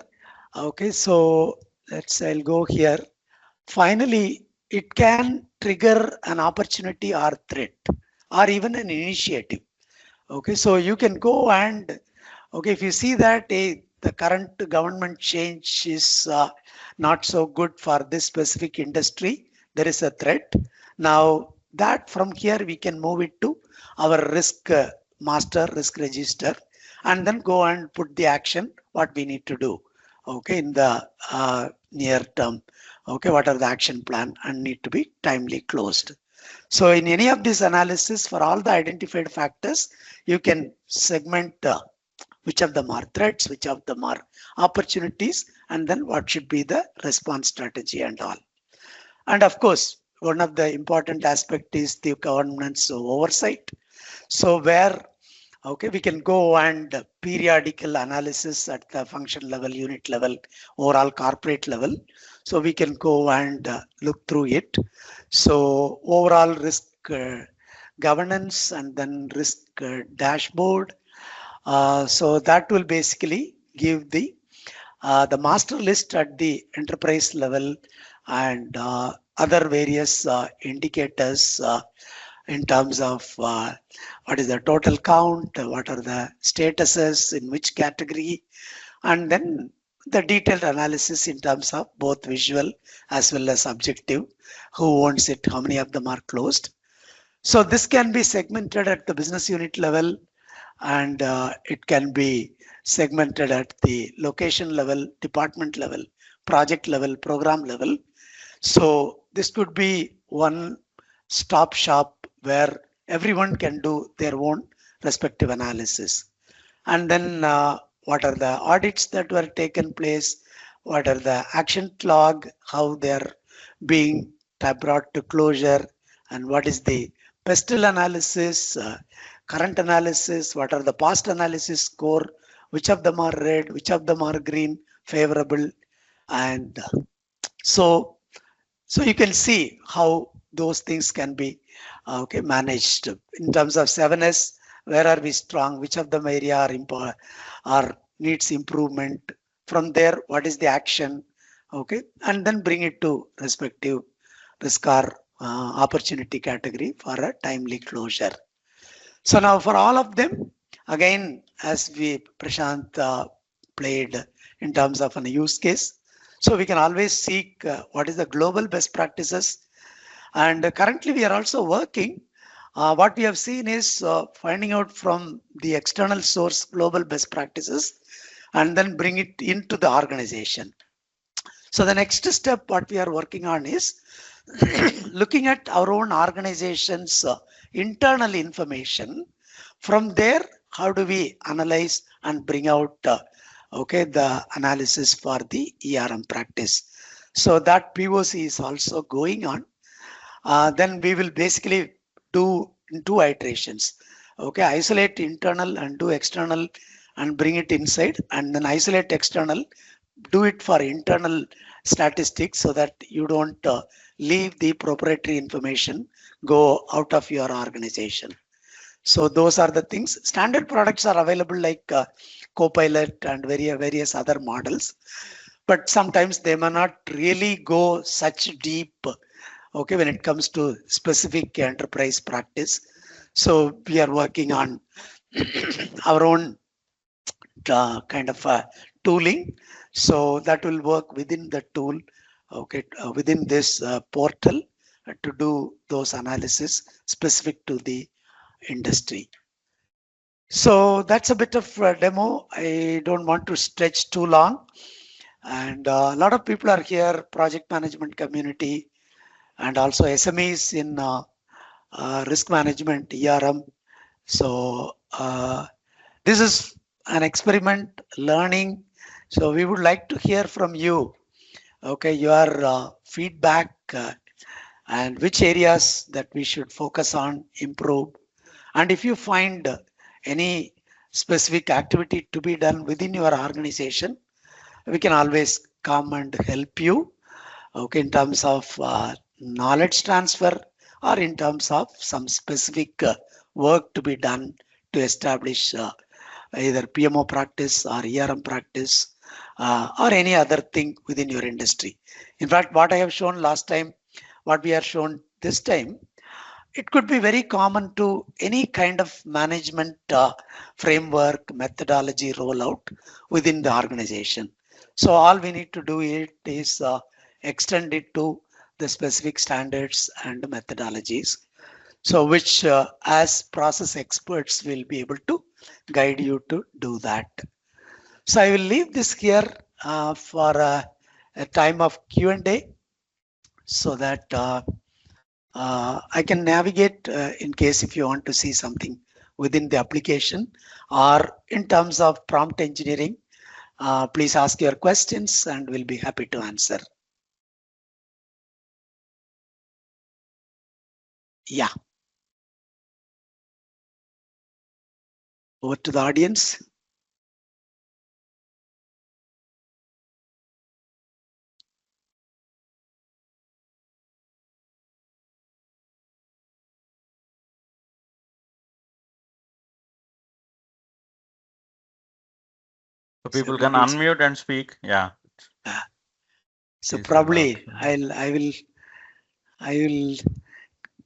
okay, so let's say I'll go here. Finally, it can trigger an opportunity or threat or even an initiative. Okay, so you can go and, okay, if you see that the current government change is not so good for this specific industry, there is a threat. Now that from here we can move it to our risk master, risk register, and then go and put the action, what we need to do, okay, in the near term. Okay, what are the action plan and need to be timely closed. So in any of this analysis, for all the identified factors, you can segment which of them are threats, which of them are opportunities, and then what should be the response strategy and all. And of course, one of the important aspect is the governance oversight. So where, okay, we can go and periodical analysis at the function level, unit level, overall corporate level. So we can go and look through it. So overall risk governance and then risk dashboard. So that will basically give the the master list at the enterprise level and other various indicators in terms of what is the total count, what are the statuses in which category, and then the detailed analysis in terms of both visual as well as objective, who owns it, how many of them are closed. So this can be segmented at the business unit level, and it can be segmented at the location level, department level, project level, program level. So this could be one stop shop where everyone can do their own respective analysis. And then what are the audits that were taken place, what are the action log, how they're being brought to closure, and what is the pestle analysis, current analysis, what are the past analysis score, which of them are red, which of them are green, favorable. And so you can see how those things can be managed in terms of 7S. Where are we strong? Which of them area are needs improvement? From there, what is the action? Okay, and then bring it to respective risk or opportunity category for a timely closure. So now for all of them, again, as Prashant played in terms of a use case, so we can always seek what is the global best practices. And currently we are also working. What we have seen is finding out from the external source global best practices and then bring it into the organization. So the next step what we are working on is looking at our own organization's internal information. From there, how do we analyze and bring out the analysis for the ERM practice? So that POC is also going on. Then we will basically do in 2 iterations. Okay, isolate internal and do external and bring it inside, and then isolate external, do it for internal statistics so that you don't leave the proprietary information go out of your organization. So those are the things. Standard products are available like Copilot and various other models, but sometimes they may not really go such deep when it comes to specific enterprise practice. So we are working on our own kind of tooling, so that will work within the tool, within this portal to do those analysis specific to the industry. So that's a bit of a demo. I don't want to stretch too long, and a lot of people are here, project management community, and also SMEs in risk management, ERM. So this is an experiment learning. So we would like to hear from you, your feedback and which areas that we should focus on, improve. And if you find any specific activity to be done within your organization, we can always come and help you, in terms of knowledge transfer or in terms of some specific work to be done to establish either PMO practice or ERM practice or any other thing within your industry. In fact, what I have shown last time, what we have shown this time, it could be very common to any kind of management framework, methodology rollout within the organization. So all we need to do is extend it to the specific standards and methodologies. So which as process experts will be able to guide you to do that. So I will leave this here for a time of Q&A so that I can navigate in case if you want to see something within the application or in terms of prompt engineering. Please ask your questions and we'll be happy to answer. Yeah. Over to the audience. So people can unmute and speak. Yeah. So Please probably allow. I will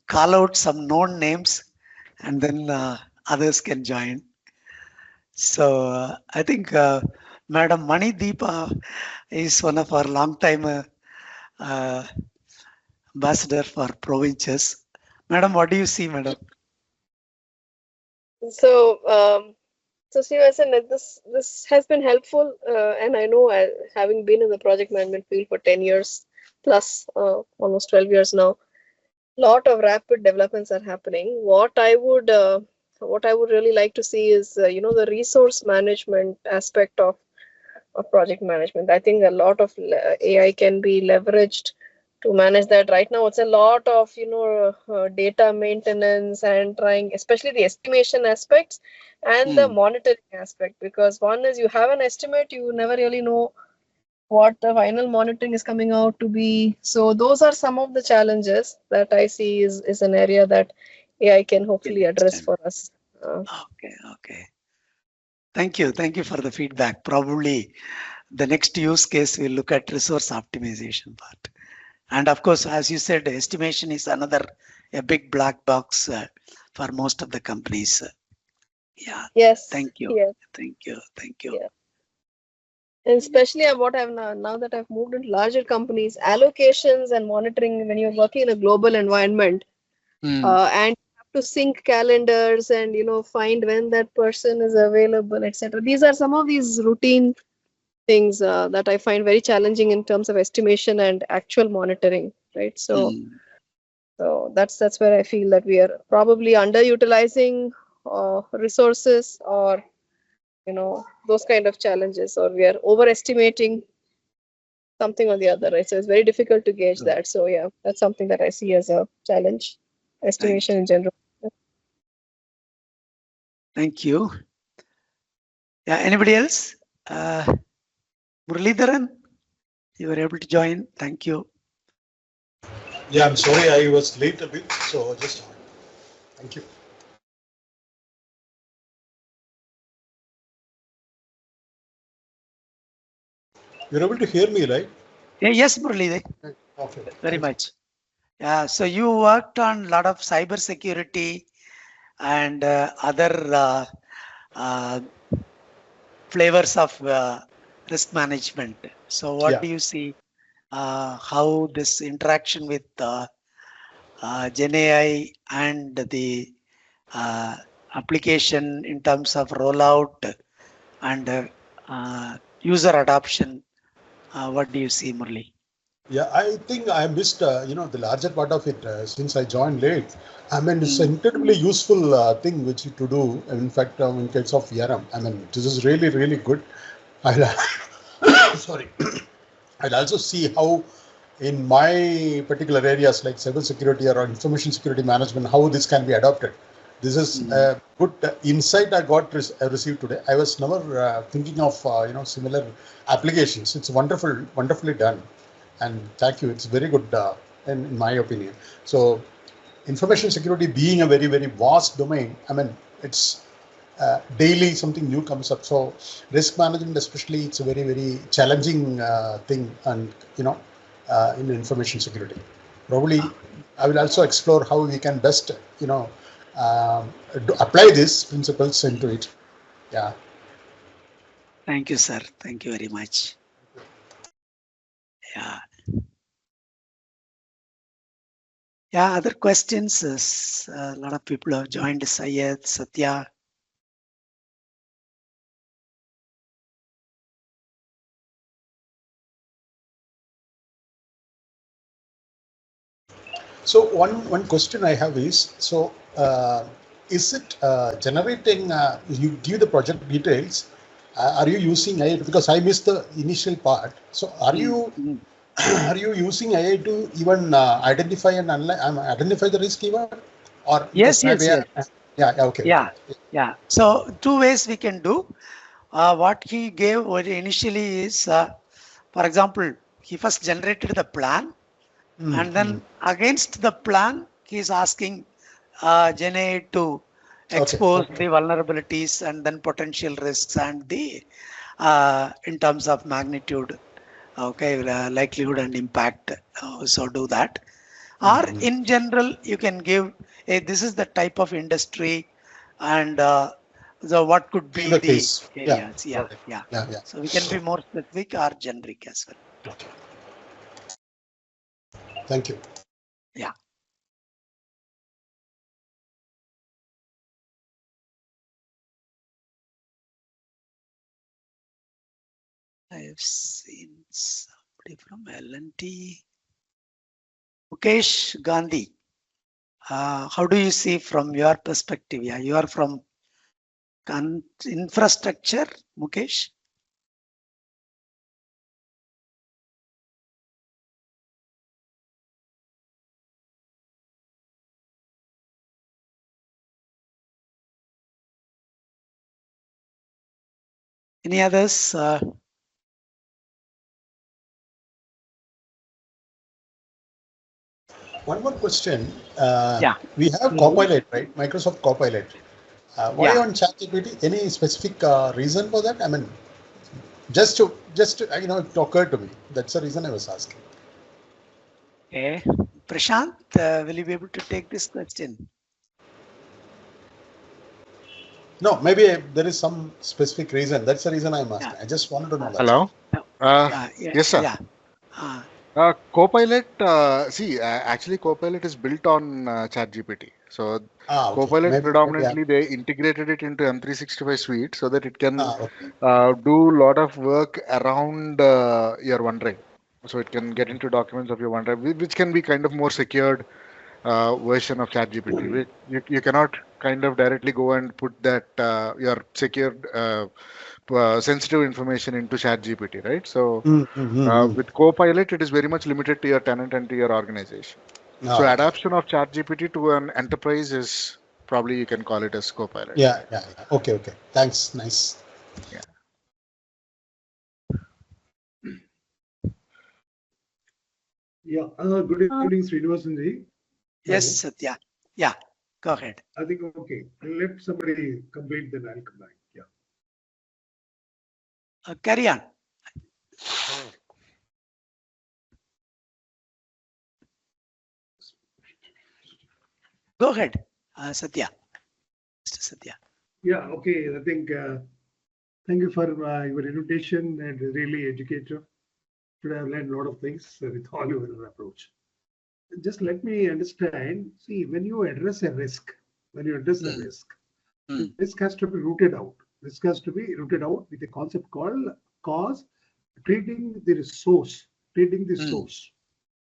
call out some known names, and then others can join. So I think Madam Mani Deepa is one of our long time ambassador for Provinces. Madam, what do you see, Madam? So, so Srivasan, this has been helpful, and I know having been in the project management field for 10 years plus, almost 12 years now, lot of rapid developments are happening. What I would really like to see is the resource management aspect of project management. I think a lot of AI can be leveraged to manage that. Right now it's a lot of data maintenance and trying, especially the estimation aspects and the monitoring aspect, because one is you have an estimate, you never really know what the final monitoring is coming out to be. So those are some of the challenges that I see is an area that AI can hopefully address for us. Okay. Thank you for the feedback. Probably the next use case we'll look at resource optimization part. And of course, as you said, estimation is a big black box for most of the companies. Yeah. Yes. Thank you. Yes. Thank you. Yeah. And especially what I've now that I've moved into larger companies, allocations and monitoring when you're working in a global environment, and you have to sync calendars and find when that person is available, etc. These are some of these routine things that I find very challenging in terms of estimation and actual monitoring, right? So that's where I feel that we are probably underutilizing resources, or those kind of challenges, or we are overestimating something or the other, right? So it's very difficult to gauge that. So yeah, that's something that I see as a challenge, estimation in general. Thank you. Yeah, anybody else? Muralidharan, you were able to join. Thank you. Yeah, I'm sorry I was late a bit, so just thank you. You're able to hear me, right? Yeah, yes, Muralidharan. Okay. Very much. Yeah, so you worked on a lot of cyber security and other flavors of risk management. So what do you see how this interaction with Gen AI and the application in terms of rollout and user adoption, what do you see, Murali? Yeah, I think I missed the larger part of it since I joined late. I mean, it's an incredibly useful thing which to do. In fact, in case of ERM, I mean, this is really, really good. Sorry. I'll also see how in my particular areas like cybersecurity or information security management, how this can be adopted. This is a good insight I received today. I was never thinking of similar applications. It's wonderfully done, and thank you. It's very good in my opinion. So, information security being a very, very vast domain. I mean, it's daily something new comes up. So risk management, especially, it's a very, very challenging thing, and in information security. Probably, I will also explore how we can best, apply these principles into it. Yeah. Thank you, sir. Thank you very much. Yeah. Yeah, other questions? A lot of people have joined. Syed, Satya. So one question I have is, so is it generating, you give the project details, are you using AI? Because I missed the initial part. So are you using AI to even identify and identify the risk even? Or yes. Yeah, okay. Yeah. So two ways we can do. What he gave initially is, for example, he first generated the plan, and then against the plan, he is asking Gen AI to expose the vulnerabilities and then potential risks and the in terms of magnitude, okay, likelihood and impact. So do that. Or in general, you can give, hey, this is the type of industry and so what could be The the case. areas. Yeah. Yeah, yeah. Yeah, yeah. So we can be more specific or generic as well. Okay. Thank you. Yeah. I've seen somebody from L&T. Mukesh Gandhi. How do you see from your perspective? Yeah, you are from infrastructure, Mukesh? Any others? One more question. Yeah. We have Copilot, right? Microsoft Copilot. Why Yeah. on ChatGPT? Any specific reason for that? I mean, just to it occurred to me. That's the reason I was asking. Okay. Prashant, will you be able to take this question? No, maybe there is some specific reason. That's the reason I'm asking. Yeah. I just wanted to know that. Hello. Yeah. Yes, sir. Yeah. Copilot, actually Copilot is built on ChatGPT. So Okay. Copilot Maybe, predominantly they integrated it into M365 suite so that it can okay. do a lot of work around your OneDrive. So it can get into documents of your OneDrive, which can be kind of more secured version of ChatGPT. You cannot kind of directly go and put that your secured sensitive information into ChatGPT, right? So with Copilot, it is very much limited to your tenant and to your organization. So okay. adoption of ChatGPT to an enterprise is probably you can call it as Copilot. Yeah. Okay. Thanks. Nice. Yeah. Yeah. Good evening, Srinivasanji. Yes, Satya. Yeah. Go ahead. I think okay. Let somebody complete, then I'll come back. Yeah. Carry on. Go ahead, Satya. Mr. Satya. Yeah. Okay. I think. Thank you for your invitation and really educative. Today I've learned a lot of things with all your approach. Just let me understand. See, when you address a risk, the risk has to be rooted out. Risk has to be rooted out with a concept called cause, treating the source,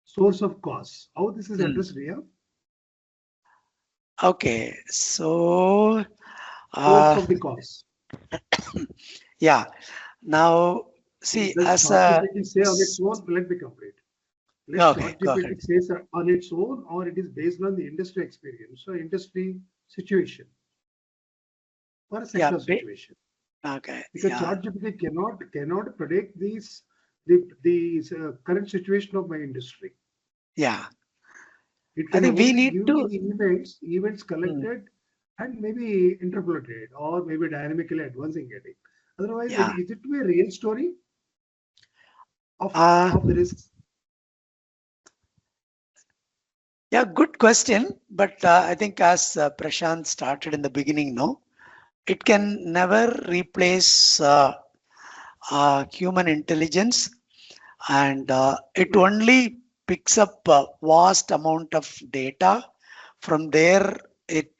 source of cause. How this is addressed here? Okay, so source of the cause. Yeah. Now, see, as ChatGPT say on its own, let me complete. Let ChatGPT says on its own, or it is based on the industry experience, so industry situation, or a sector situation. Okay. Because ChatGPT cannot predict the current situation of my industry. Yeah. It can only give the events collected and maybe interpolated or maybe dynamically advancing it. Otherwise, is it to be a real story of the risks? Yeah, good question. But I think as Prashant started in the beginning, no, it can never replace human intelligence, and it only picks up a vast amount of data. From there, it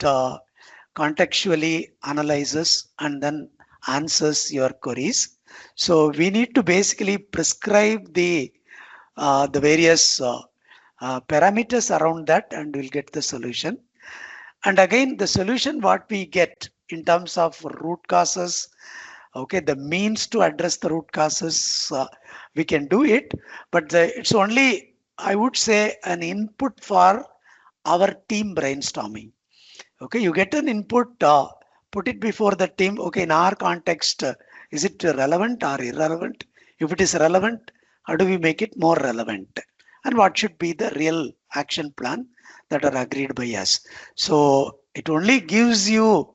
contextually analyzes and then answers your queries. So we need to basically prescribe the various parameters around that, and we'll get the solution. And again, the solution what we get in terms of root causes, okay, the means to address the root causes, we can do it, but it's only, I would say, an input for our team brainstorming. Okay, you get an input, put it before the team. Okay, in our context, is it relevant or irrelevant? If it is relevant, how do we make it more relevant? And what should be the real action plan that are agreed by us? So it only gives you,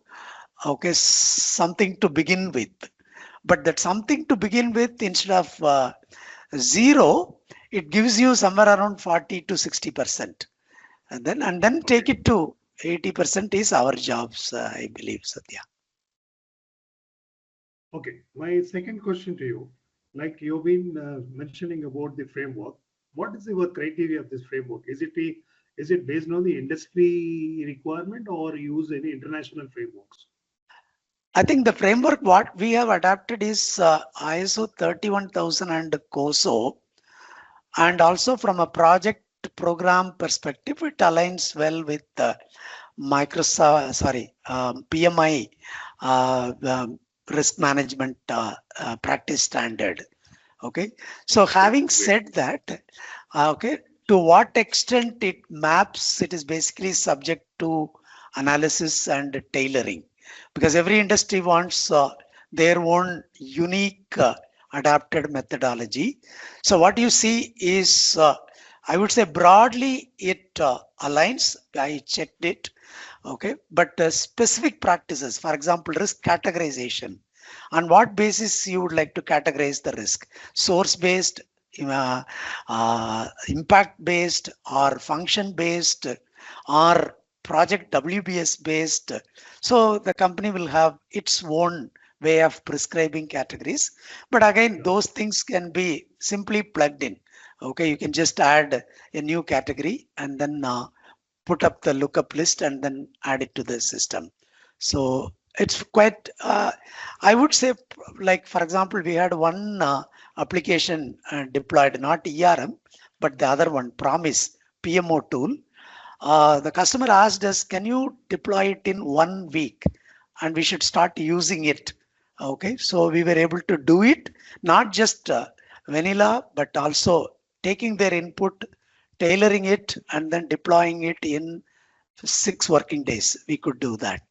okay, something to begin with. but that something to begin with, instead of 0, it gives you somewhere around 40 to 60%. And then take it to 80% is our jobs, I believe, Satya. Okay, my second question to you, like you've been mentioning about the framework, what is your criteria of this framework? Is it based on the industry requirement or use any international frameworks? I think the framework what we have adapted is ISO 31000 and COSO, and also from a project program perspective, it aligns well with PMI risk management practice standard. Okay, so having said that, okay, to what extent it maps, it is basically subject to analysis and tailoring, because every industry wants their own unique adapted methodology. So what you see is, I would say broadly it aligns. I checked it. Okay, but specific practices, for example, risk categorization, on what basis you would like to categorize the risk? Source based, impact based, or function based, or project WBS based. So the company will have its own way of prescribing categories, but again, those things can be simply plugged in. Okay, you can just add a new category and then put up the lookup list and then add it to the system. So it's quite, I would say, like, for example, we had one application deployed, not ERM, but the other one, Promise PMO tool. The customer asked us, can you deploy it in 1 week? And we should start using it. Okay, so we were able to do it, not just vanilla, but also taking their input, tailoring it, and then deploying it in 6 working days. We could do that,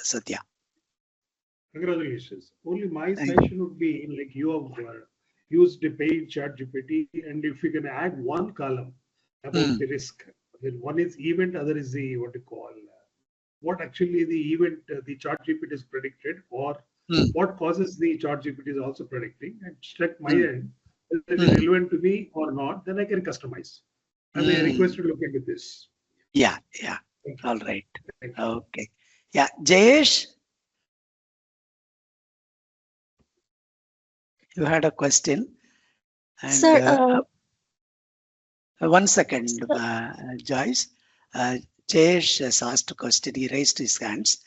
Satya. Congratulations. Only my suggestion would be, like, you have used the paid ChatGPT, and if you can add one column about the risk, then one is event, other is the what actually the event the ChatGPT is predicted, or what causes the ChatGPT is also predicting, and check my end whether it is relevant to me or not, then I can customize. And I request you to look into this. Yeah. All right. Okay. Yeah, Jayesh, you had a question. And, Sir, 1 second, Joyce. Jayesh has asked a question. He raised his hands.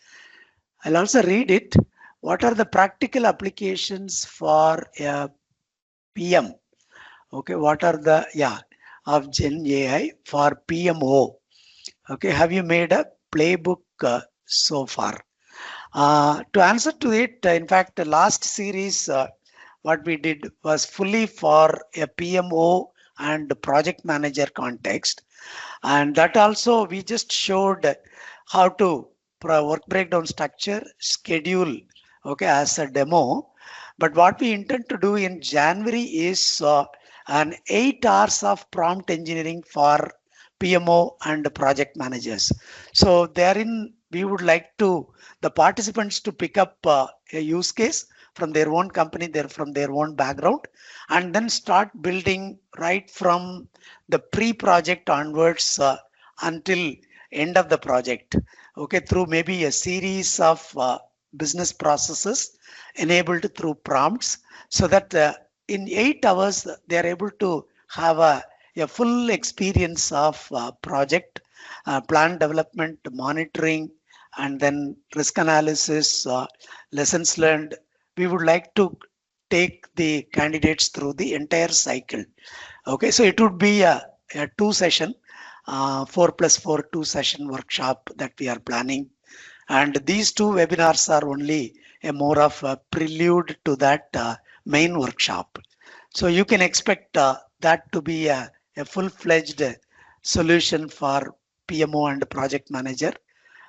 I'll also read it. What are the practical applications for PM? Okay, what are the, of Gen AI for PMO? Okay, have you made a playbook so far? To answer to it, in fact, the last series, what we did was fully for a PMO and project manager context. And that also, we just showed how to work breakdown structure, schedule, okay, as a demo. But what we intend to do in January is an 8 hours of prompt engineering for PMO and project managers. So therein, we would like the participants to pick up a use case from their own company, from their own background, and then start building right from the pre-project onwards until end of the project. Okay, through maybe a series of business processes enabled through prompts, so that in 8 hours they are able to have a full experience of project plan development, monitoring, and then risk analysis, lessons learned. We would like to take the candidates through the entire cycle. Okay, so it would be a 2-session, 4+4 2-session workshop that we are planning. And these 2 webinars are only more of a prelude to that main workshop. So you can expect that to be a full-fledged solution for PMO and project manager,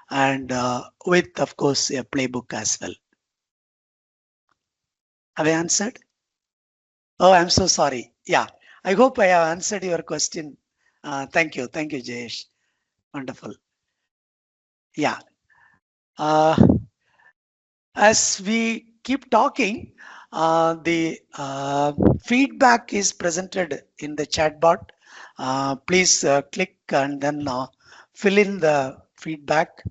and with, of course, a playbook as well. Have I answered? Oh, I'm so sorry. Yeah, I hope I have answered your question. Thank you, Jayesh. Wonderful. Yeah. As we keep talking, the feedback is presented in the chat bot. Please click and then fill in the feedback.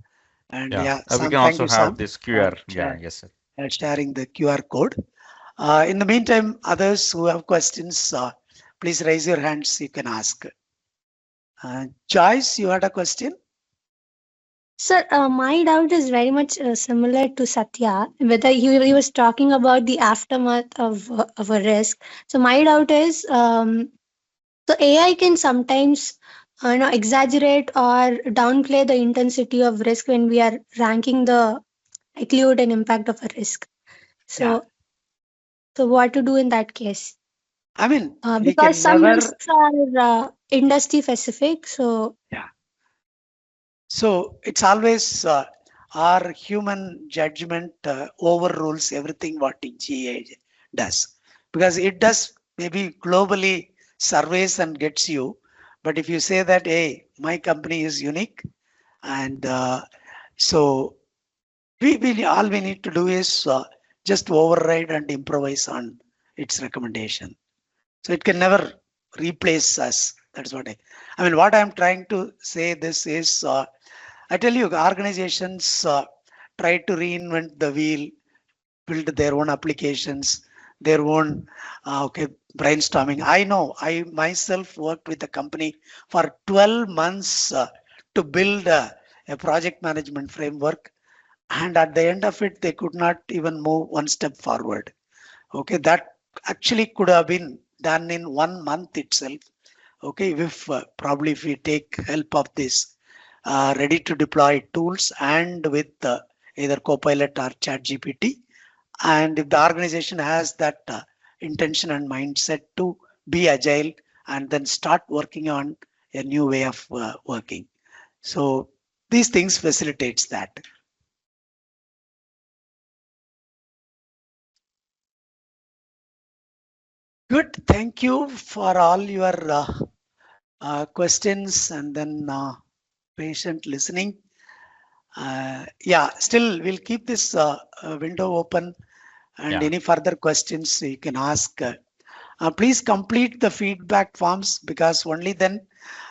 And Yeah, yeah, we Sam, can thank also you, have Sam, this QR. share- Yes, sir. sharing the QR code. In the meantime, others who have questions, please raise your hands. You can ask. Joyce, you had a question? Sir, my doubt is very much similar to Satya, whether he was talking about the aftermath of a risk. So my doubt is, so AI can sometimes exaggerate or downplay the intensity of risk when we are ranking the likelihood and impact of a risk. So, Yeah. so what to do in that case? I mean, we Because can some never. risks are industry specific. So Yeah. So it's always our human judgment overrules everything what GA does, because it does maybe globally surveys and gets you. But if you say that, hey, my company is unique, and so we all we need to do is just override and improvise on its recommendation. So it can never replace us. That's what I mean. What I'm trying to say this is, I tell you, organizations try to reinvent the wheel, build their own applications, their own brainstorming. I know I myself worked with a company for 12 months to build a project management framework, and at the end of it, they could not even move one step forward. Okay, that actually could have been done in 1 month itself. Okay, if probably if we take help of this ready to deploy tools and with either Copilot or ChatGPT, and if the organization has that intention and mindset to be agile and then start working on a new way of working. So these things facilitates that. Good, thank you for all your questions and then patient listening. Yeah, still we'll keep this window open, and Yeah. any further questions you can ask. Please complete the feedback forms, because only then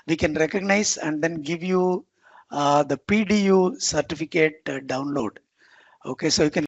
we can recognize and then give you the PDU certificate download. Okay, so you can